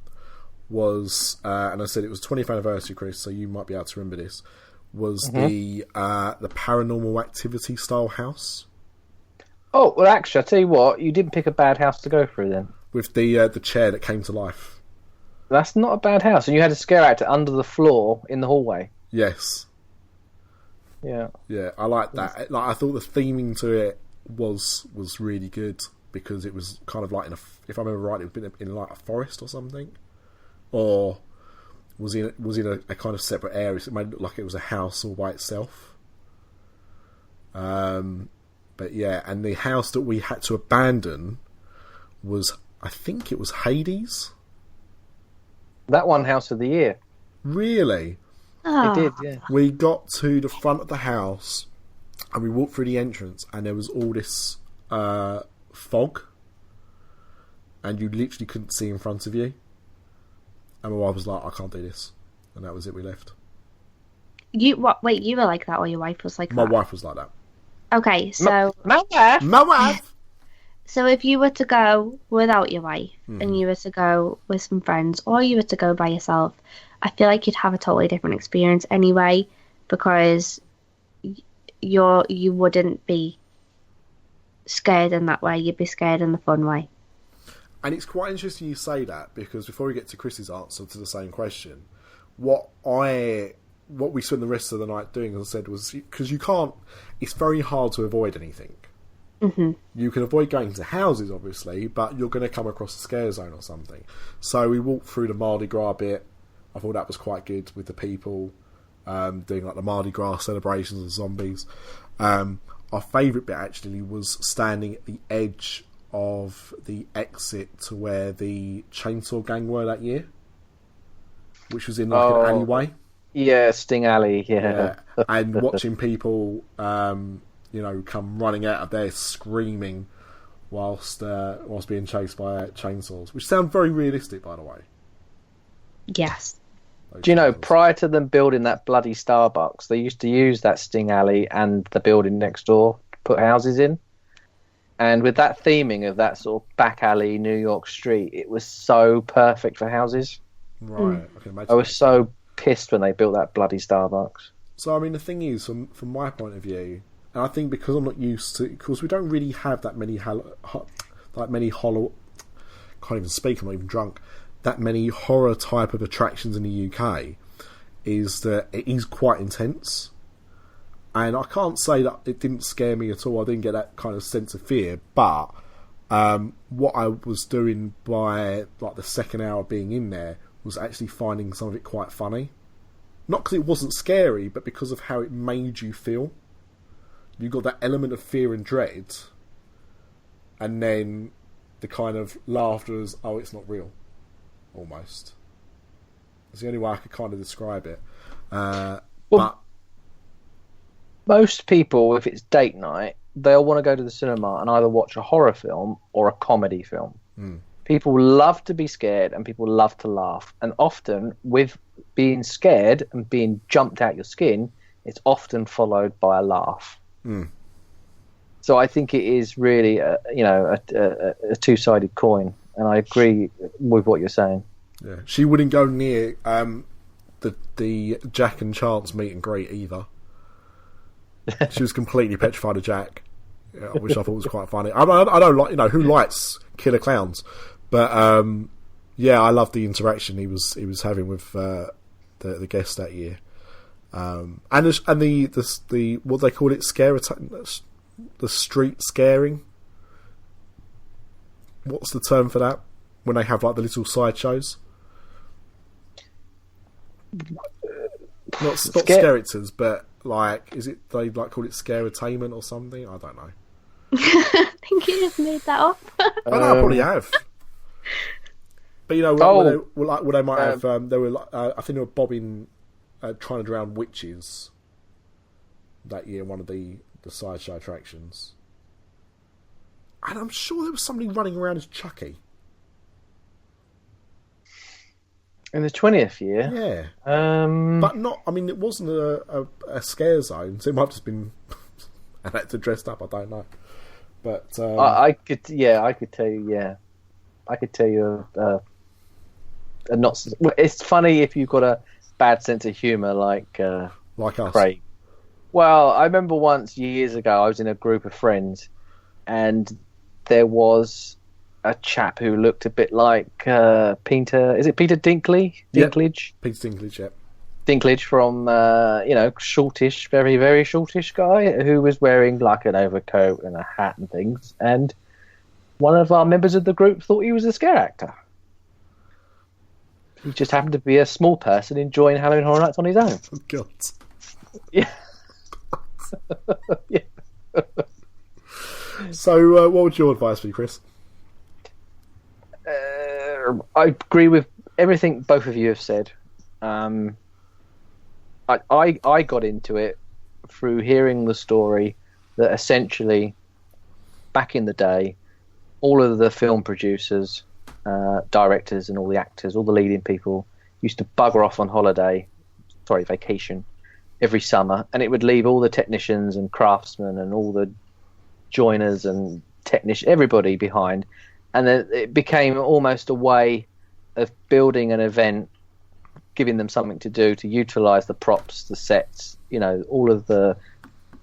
S4: was, and I said it was 20th anniversary, Chris, so you might be able to remember this, was the Paranormal Activity style house.
S6: Oh, well, actually, I'll tell you what, you didn't pick a bad house to go through then.
S4: With the chair that came to life.
S6: That's not a bad house, and you had a scare actor under the floor in the hallway.
S4: Yes.
S6: Yeah.
S4: Yeah, I like that. Like, I thought the theming to it was really good, because it was kind of like if I remember right, it was in like a forest or something, or was in a kind of separate area. So it made it look like it was a house all by itself. But yeah, and the house that we had to abandon was, I think it was Hades.
S6: That won House of the Year.
S4: Really?
S6: It did, yeah.
S4: We got to the front of the house and we walked through the entrance, and there was all this fog, and you literally couldn't see in front of you. And my wife was like, I can't do this. And that was it, we left.
S5: Wait, you were like that, or your wife was like that?
S4: My wife was like that.
S5: Okay, so...
S6: My wife!
S5: So if you were to go without your wife, and you were to go with some friends, or you were to go by yourself, I feel like you'd have a totally different experience anyway, because you wouldn't be scared in that way. You'd be scared in the fun way.
S4: And it's quite interesting you say that, because before we get to Chris's answer to the same question, what we spent the rest of the night doing, as I said, was, because you can't, it's very hard to avoid anything. Mm-hmm. You can avoid going to houses, obviously, but you're going to come across a scare zone or something. So we walked through the Mardi Gras bit. I thought that was quite good, with the people doing like the Mardi Gras celebrations of zombies. Our favourite bit actually was standing at the edge of the exit to where the Chainsaw Gang were that year, which was in like an alleyway.
S6: Yeah, Sting Alley, yeah.
S4: And watching people, come running out of there screaming whilst being chased by chainsaws, which sound very realistic, by the way.
S5: Yes.
S6: Do you know, prior to them building that bloody Starbucks, they used to use that Sting Alley and the building next door to put houses in. And with that theming of that sort of back alley, New York street, it was so perfect for houses.
S4: Right, I can imagine.
S6: I was so pissed when they built that bloody Starbucks.
S4: So, I mean, the thing is, from my point of view, and I think because I'm not used to, because we don't really have that many hollow, can't even speak, I'm not even drunk, that many horror type of attractions in the UK, is that it is quite intense. And I can't say that it didn't scare me at all. I didn't get that kind of sense of fear. But what I was doing by like the second hour being in there was actually finding some of it quite funny. Not because it wasn't scary, but because of how it made you feel. You got that element of fear and dread, and then the kind of laughter is, oh, it's not real. Almost. It's the only way I could kind of describe it. But
S6: most people, if it's date night, they'll want to go to the cinema and either watch a horror film or a comedy film. People love to be scared and people love to laugh. And often, with being scared and being jumped out your skin, it's often followed by a laugh. So I think it is really, a two-sided coin. And I agree with what you're saying.
S4: Yeah, she wouldn't go near the Jack and Chance meet and greet either. She was completely petrified of Jack, which I thought was quite funny. I don't like, who likes killer clowns, but I loved the interaction he was having with the guests that year, and the what they call it, the street scaring. What's the term for that? When they have like the little sideshows? Not scaritors, but like, is it they like call it scaretainment or something? I don't know.
S5: I think you just made that up.
S4: I probably have. But when they might have, they were like, I think they were bobbing, trying to drown witches that year in one of the sideshow attractions. And I'm sure there was somebody running around as Chucky.
S6: In the 20th year?
S4: Yeah. But not, I mean, it wasn't a scare zone, so it might have just been an actor dressed up, I don't know. But
S6: I could tell you, I could tell you a not. It's funny if you've got a bad sense of humour, like us. Craig. Well, I remember once years ago, I was in a group of friends, and there was a chap who looked a bit like Peter. Is it Peter Dinklage?
S4: Yep. Peter Dinklage, yeah.
S6: Dinklage from shortish, very very shortish guy who was wearing like an overcoat and a hat and things. And one of our members of the group thought he was a scare actor. He just happened to be a small person enjoying Halloween Horror Nights on his own.
S4: Oh God.
S6: Yeah. Yeah.
S4: So, what would your advice be, Chris?
S6: I agree with everything both of you have said. I got into it through hearing the story that essentially, back in the day, all of the film producers, directors, and all the actors, all the leading people, used to bugger off on vacation, every summer, and it would leave all the technicians and craftsmen and all the joiners and everybody behind. And then it became almost a way of building an event, giving them something to do, to utilise the props, the sets, all of the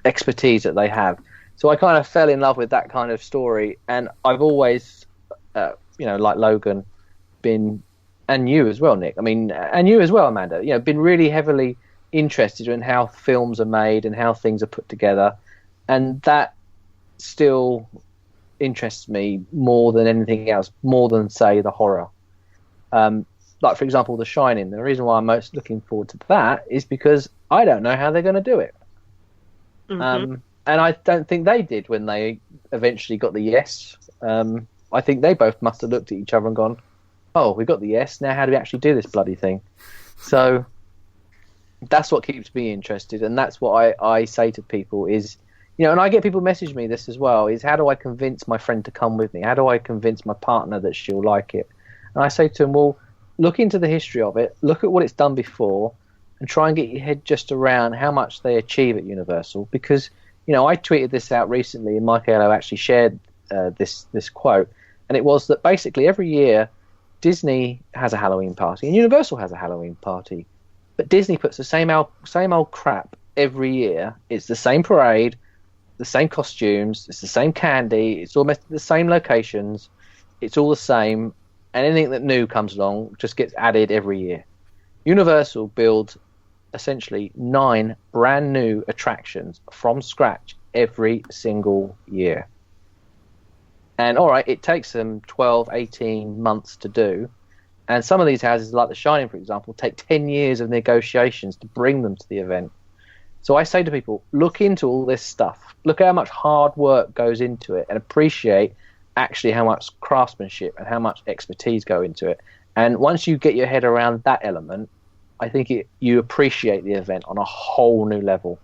S6: expertise that they have. So I kind of fell in love with that kind of story, and I've always, like Logan, been, and you as well, Nick. I mean, and you as well, Amanda. Been really heavily interested in how films are made and how things are put together, and that still interests me more than anything else, more than say the horror. Like for example, The Shining. The reason why I'm most looking forward to that is because I don't know how they're going to do it. Mm-hmm. And I don't think they did when they eventually got the yes. I think they both must have looked at each other and gone, oh, we got the yes, now how do we actually do this bloody thing? So that's what keeps me interested, and that's what I say to people is, and I get people message me this as well, is how do I convince my friend to come with me? How do I convince my partner that she'll like it? And I say to them, well, look into the history of it, look at what it's done before, and try and get your head just around how much they achieve at Universal. Because, I tweeted this out recently, and Michaelo actually shared this quote, and it was that basically every year Disney has a Halloween party and Universal has a Halloween party, but Disney puts the same old crap every year. It's the same parade, the same costumes, it's the same candy, it's almost the same locations, it's all the same, and anything that new comes along just gets added every year. Universal builds essentially 9 brand new attractions from scratch every single year. And all right, it takes them 12, 18 months to do. And some of these houses, like The Shining, for example, take 10 years of negotiations to bring them to the event. So I say to people, look into all this stuff. Look at how much hard work goes into it and appreciate actually how much craftsmanship and how much expertise go into it. And once you get your head around that element, I think you appreciate the event on a whole new level.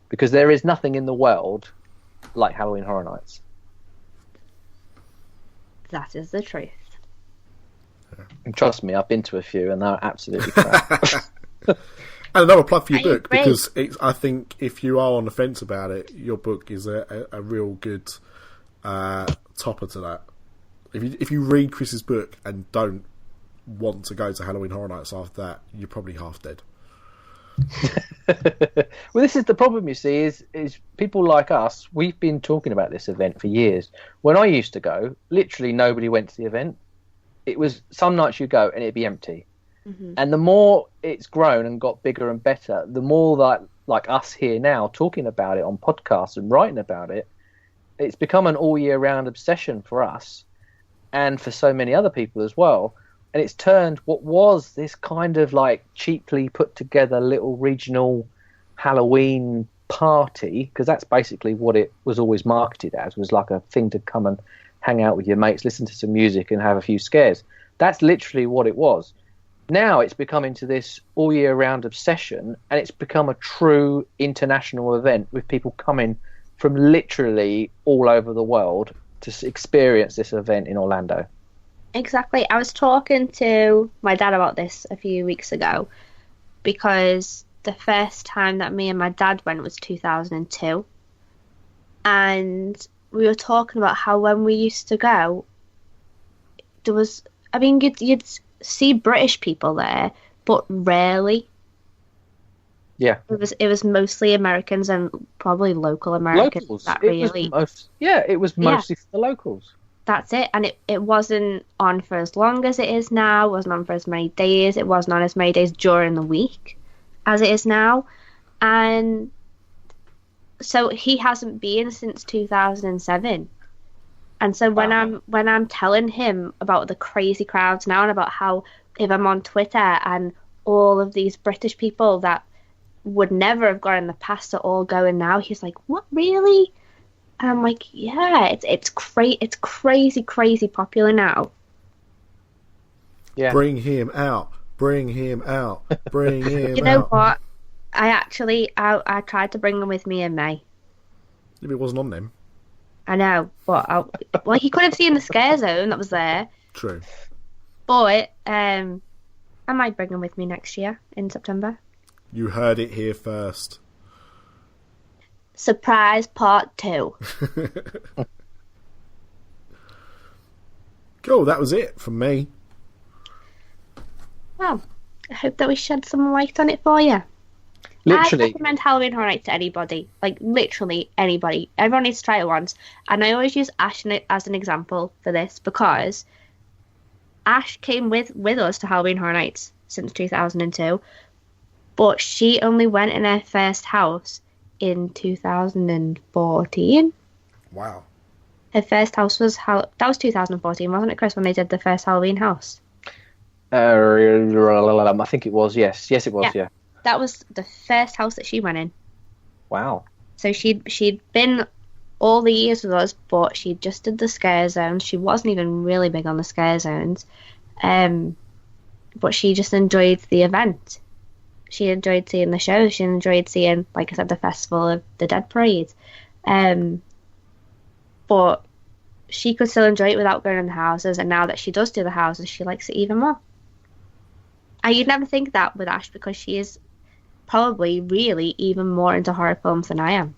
S6: Because there is nothing in the world like Halloween Horror Nights.
S5: That is the truth.
S6: And trust me, I've been to a few and they're absolutely crap.
S4: And another plug for your
S5: I
S4: book,
S5: agree.
S4: because I think if you are on the fence about it, your book is a real good topper to that. If you read Chris's book and don't want to go to Halloween Horror Nights after that, you're probably half dead.
S6: Well, this is the problem, you see, is people like us, we've been talking about this event for years. When I used to go, literally nobody went to the event. It was some nights you go and it'd be empty. Mm-hmm. And the more it's grown and got bigger and better, the more that, like us here now, talking about it on podcasts and writing about it, it's become an all year round obsession for us and for so many other people as well. And it's turned what was this kind of like cheaply put together little regional Halloween party, because that's basically what it was always marketed as, was like a thing to come and hang out with your mates, listen to some music and have a few scares. That's literally what it was. Now it's become into this all year round obsession, and it's become a true international event with people coming from literally all over the world to experience this event in Orlando.
S5: Exactly. I was talking to my dad about this a few weeks ago, because the first time that me and my dad went was 2002. And we were talking about how when we used to go, there was, I mean, you'd see British people there, but rarely.
S6: Yeah.
S5: It was mostly Americans and probably local Americans.
S6: Locals.
S5: That really.
S6: It was mostly for the locals.
S5: That's it. And it wasn't on for as long as it is now. It wasn't on for as many days. It wasn't on as many days during the week as it is now. And so he hasn't been since 2007. And so when I'm telling him about the crazy crowds now, and about how if I'm on Twitter and all of these British people that would never have gone in the past are all going now, he's like, "What, really?" And I'm like, "Yeah, it's crazy popular now."
S6: Yeah.
S4: Bring him out. Bring him out. Bring him out.
S5: You know what? I tried to bring him with me in May.
S4: If it wasn't on them.
S5: I know, but he could have seen the ScareZone that was there.
S4: True.
S5: But I might bring him with me next year in September.
S4: You heard it here first.
S5: Surprise part 2.
S4: Cool, that was it from me.
S5: Well, I hope that we shed some light on it for you.
S6: Literally.
S5: I recommend Halloween Horror Nights to anybody. Like, literally anybody. Everyone needs to try it once. And I always use Ash as an example for this, because Ash came with us to Halloween Horror Nights since 2002. But she only went in her first house in 2014.
S4: Wow.
S5: Her first house was... that was 2014, wasn't it, Chris, when they did the first Halloween house?
S6: I think it was, yes. Yes, it was, yeah.
S5: That was the first house that she went in.
S6: Wow.
S5: So she'd been all the years with us, but she just did the scare zones. She wasn't even really big on the scare zones. But she just enjoyed the event. She enjoyed seeing the show. She enjoyed seeing, like I said, the Festival of the Dead Parade. But she could still enjoy it without going in the houses. And now that she does do the houses, she likes it even more. And you'd never think that with Ash because she is probably really even more into horror films than I am.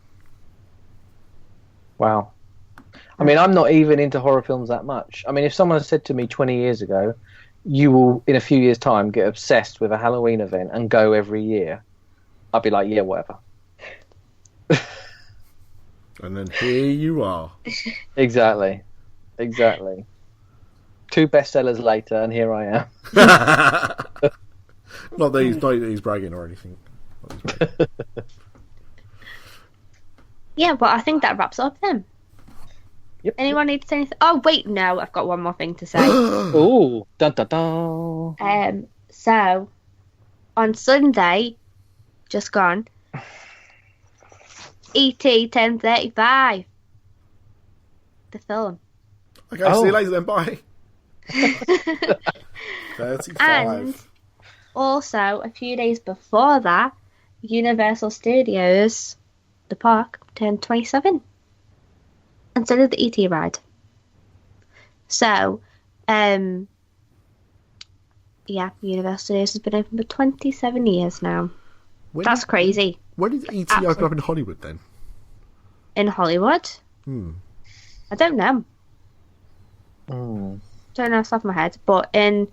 S6: Wow. I mean, I'm not even into horror films that much. I mean, if someone said to me 20 years ago, you will, in a few years' time, get obsessed with a Halloween event and go every year, I'd be like, yeah, whatever.
S4: And then here you are.
S6: Exactly. 2 bestsellers later, and here I am.
S4: Not that he's bragging or anything.
S5: Yeah, but I think that wraps up then.
S6: Yep.
S5: Anyone need to say anything? Oh, wait, no, I've got one more thing to say.
S6: Ooh, dun dun dun.
S5: So, on Sunday, just gone, E.T. 1035. The film.
S4: Okay, see you later then, bye. 35.
S5: And also, a few days before that, Universal Studios, the park, turned 27. And so did the E.T. ride. So, yeah, Universal Studios has been open for 27 years now. That's crazy.
S4: When did E.T. open up in Hollywood then?
S5: In Hollywood? I don't know. Don't know off the top of my head. But in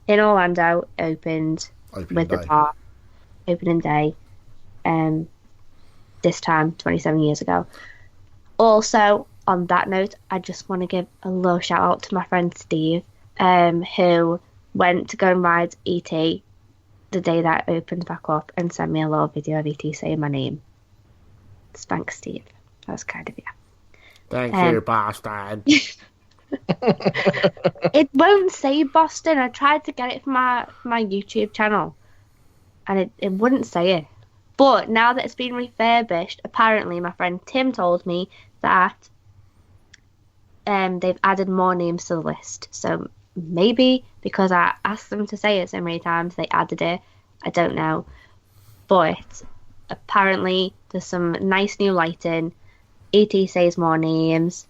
S5: Orlando, opened with the park. Opening day. This time, 27 years ago. Also, on that note, I just want to give a little shout out to my friend Steve, who went to go and ride E.T. the day that it opened back up and sent me a little video of E.T. saying my name. Thanks, Steve. That was kind of you.
S4: Thank you, bastard.
S5: It won't say Boston. I tried to get it from my YouTube channel, and it wouldn't say it. But now that it's been refurbished, apparently my friend Tim told me that they've added more names to the list. So maybe because I asked them to say it so many times, they added it. I don't know. But apparently there's some nice new lighting. E.T. says more names.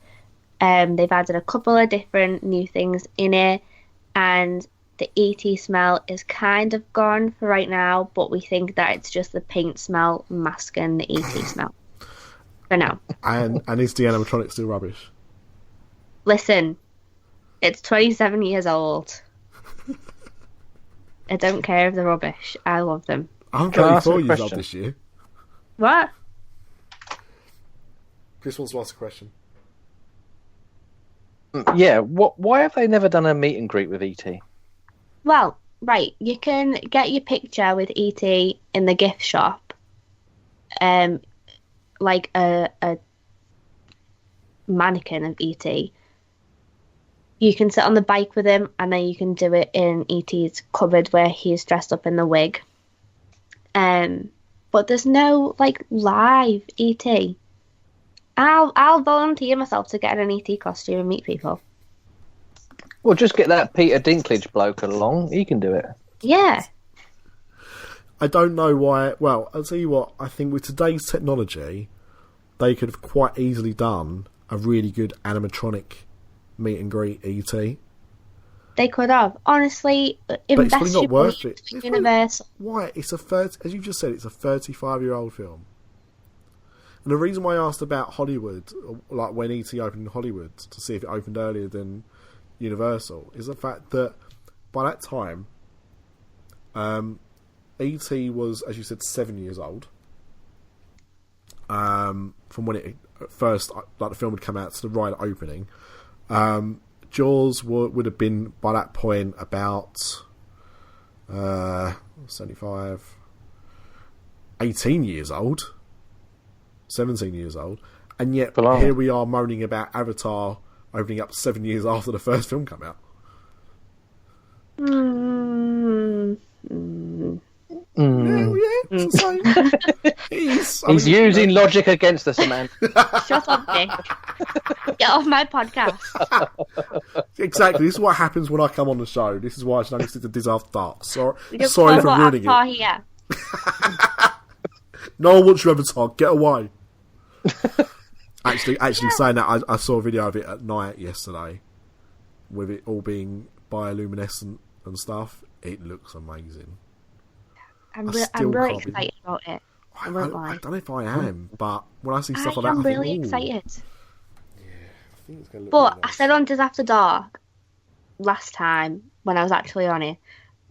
S5: They've added a couple of different new things in it. And the E.T. smell is kind of gone for right now, but we think that it's just the paint smell masking the E.T. smell. For now.
S4: And is the animatronic still rubbish?
S5: Listen, it's 27 years old. I don't care if they're rubbish. I love them.
S4: I'm 34 years old this year.
S5: What?
S4: Chris wants to ask a question.
S6: Yeah, why have they never done a meet and greet with E.T.?
S5: Well, right, you can get your picture with E.T. in the gift shop. Like a mannequin of E.T. You can sit on the bike with him, and then you can do it in E.T.'s cupboard where he's dressed up in the wig. But there's no like live E.T. I'll volunteer myself to get an E.T. costume and meet people.
S6: Well, just get that Peter Dinklage bloke along. He can do it.
S5: Yeah.
S4: I don't know why. Well, I'll tell you what. I think with today's technology, they could have quite easily done a really good animatronic meet and greet E.T.
S5: They could have. Honestly,
S4: but it's probably not worth it.
S5: Universal.
S4: Why? It's as you just said, it's a 35-year-old film. And the reason why I asked about Hollywood, like when E.T. opened in Hollywood, to see if it opened earlier than Universal, is the fact that by that time, E.T. was, as you said, 7 years old. From when it first, like the film would come out to the ride opening. Jaws would have been by that point about 75, 18 years old. 17 years old, and yet here we are moaning about Avatar opening up 7 years after the first film came out.
S6: He's using logic against us, man.
S5: Shut up, Nick. Get off my podcast.
S4: Exactly. This is what happens when I come on the show. This is why I should only stick to Dis After Dark. Sorry for ruining it.
S5: Here.
S4: No one wants your Avatar. Get away. Actually, saying that, I saw a video of it at night yesterday, with it all being bioluminescent and stuff. it looks amazing.
S5: I'm really excited about it. I won't lie.
S4: I don't know if I am, but when I see stuff like that,
S5: I'm really excited.
S4: Yeah, I think it's going to look
S5: But
S4: really nice.
S5: I said on Dis After Dark last time when I was actually on it,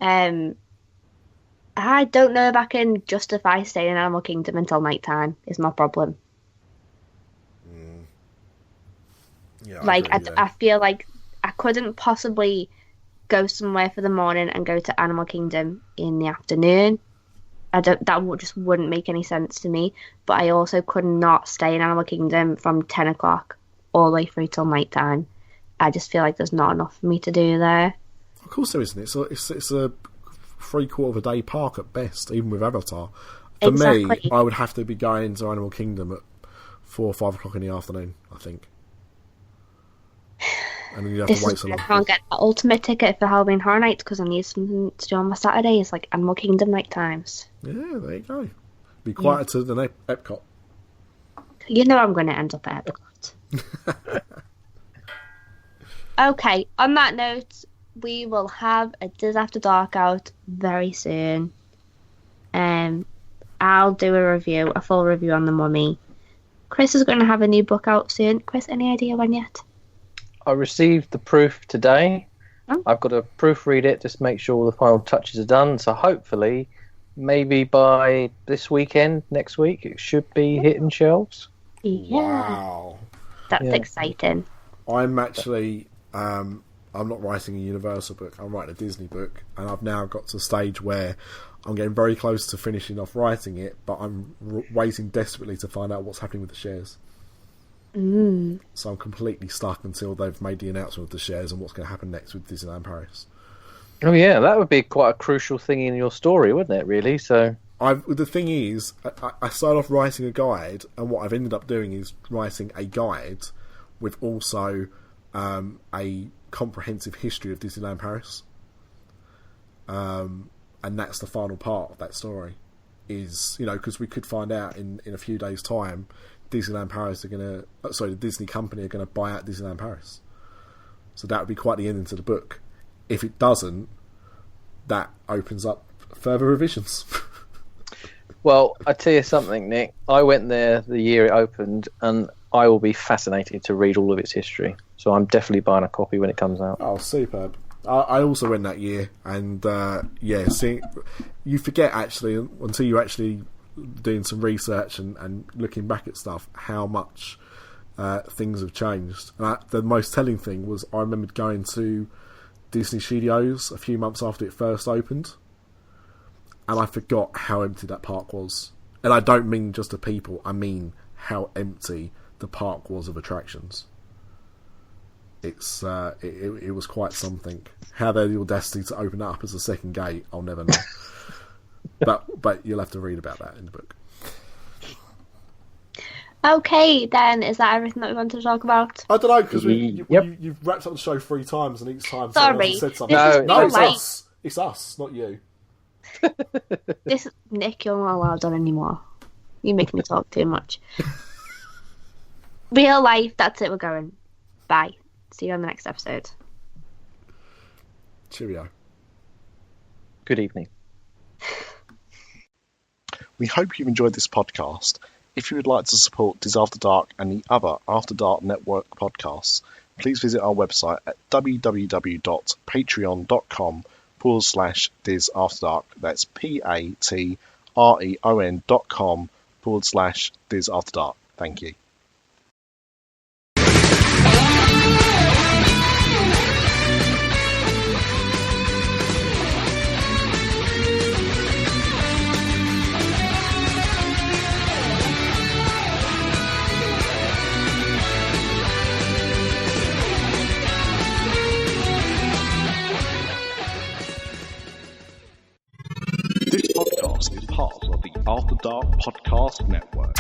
S5: I don't know if I can justify staying in Animal Kingdom until night time. Is my problem.
S4: Yeah,
S5: I feel like I couldn't possibly go somewhere for the morning and go to Animal Kingdom in the afternoon. Just wouldn't make any sense to me. But I also could not stay in Animal Kingdom from 10 o'clock all the way through till night time. I just feel like there's not enough for me to do there.
S4: Of course there isn't. It's a 3/4 of a day park at best, even with Avatar. For me, I would have to be going to Animal Kingdom at 4 or 5 o'clock in the afternoon, I think. And then you have to wait so long.
S5: I can't get the ultimate ticket for Halloween Horror Nights because I need something to do on my Saturdays, like Animal Kingdom night times.
S4: Yeah, there you go. Be quieter than Epcot.
S5: You know I'm going to end up at Epcot. Okay, on that note, we will have a Dis After Dark out very soon. I'll do a full review on The Mummy. Chris is going to have a new book out soon. Chris, any idea when yet?
S6: I received the proof today.
S5: Oh.
S6: I've got to proofread it, just make sure all the final touches are done. So hopefully, maybe by this weekend, next week, it should be hitting shelves.
S5: Yeah.
S4: Wow.
S5: That's exciting.
S4: I'm actually... I'm not writing a Universal book. I'm writing a Disney book. And I've now got to a stage where I'm getting very close to finishing off writing it, but I'm waiting desperately to find out what's happening with the shares. So I'm completely stuck until they've made the announcement of the shares and what's going to happen next with Disneyland Paris.
S6: Oh yeah, that would be quite a crucial thing in your story, wouldn't it? Really. So
S4: the thing is, I started off writing a guide, and what I've ended up doing is writing a guide with also a comprehensive history of Disneyland Paris. And that's the final part of that story. Is, because we could find out in a few days' time, the Disney company are going to buy out Disneyland Paris. So that would be quite the ending to the book. If it doesn't, that opens up further revisions.
S6: Well, I tell you something, Nick. I went there the year it opened, and I will be fascinated to read all of its history. So I'm definitely buying a copy when it comes out.
S4: Oh, superb. I also went that year, and you forget actually until you actually doing some research and looking back at stuff how much things have changed. And the most telling thing was I remembered going to Disney Studios a few months after it first opened, and I forgot how empty that park was. And I don't mean just the people, I mean how empty the park was of attractions. It was quite something. How they had the audacity to open that up as a second gate, I'll never know. But you'll have to read about that in the book.
S5: Okay, then, is that everything that we wanted to talk about?
S4: I don't know, because you've wrapped up the show 3 times, and each time someone else has said something.
S6: No,
S4: it's us. It's us, not you.
S5: Nick, you're not allowed on anymore. You make me talk too much. Real life, that's it, we're going. Bye. See you on the next episode.
S4: Cheerio.
S6: Good evening.
S2: We hope you've enjoyed this podcast. If you would like to support Dis After Dark and the other After Dark Network podcasts, please visit our website at www.patreon.com/Dis After Dark. That's patreon.com/Dis After Dark. Thank you. This podcast is part of the After Dark Podcast Network.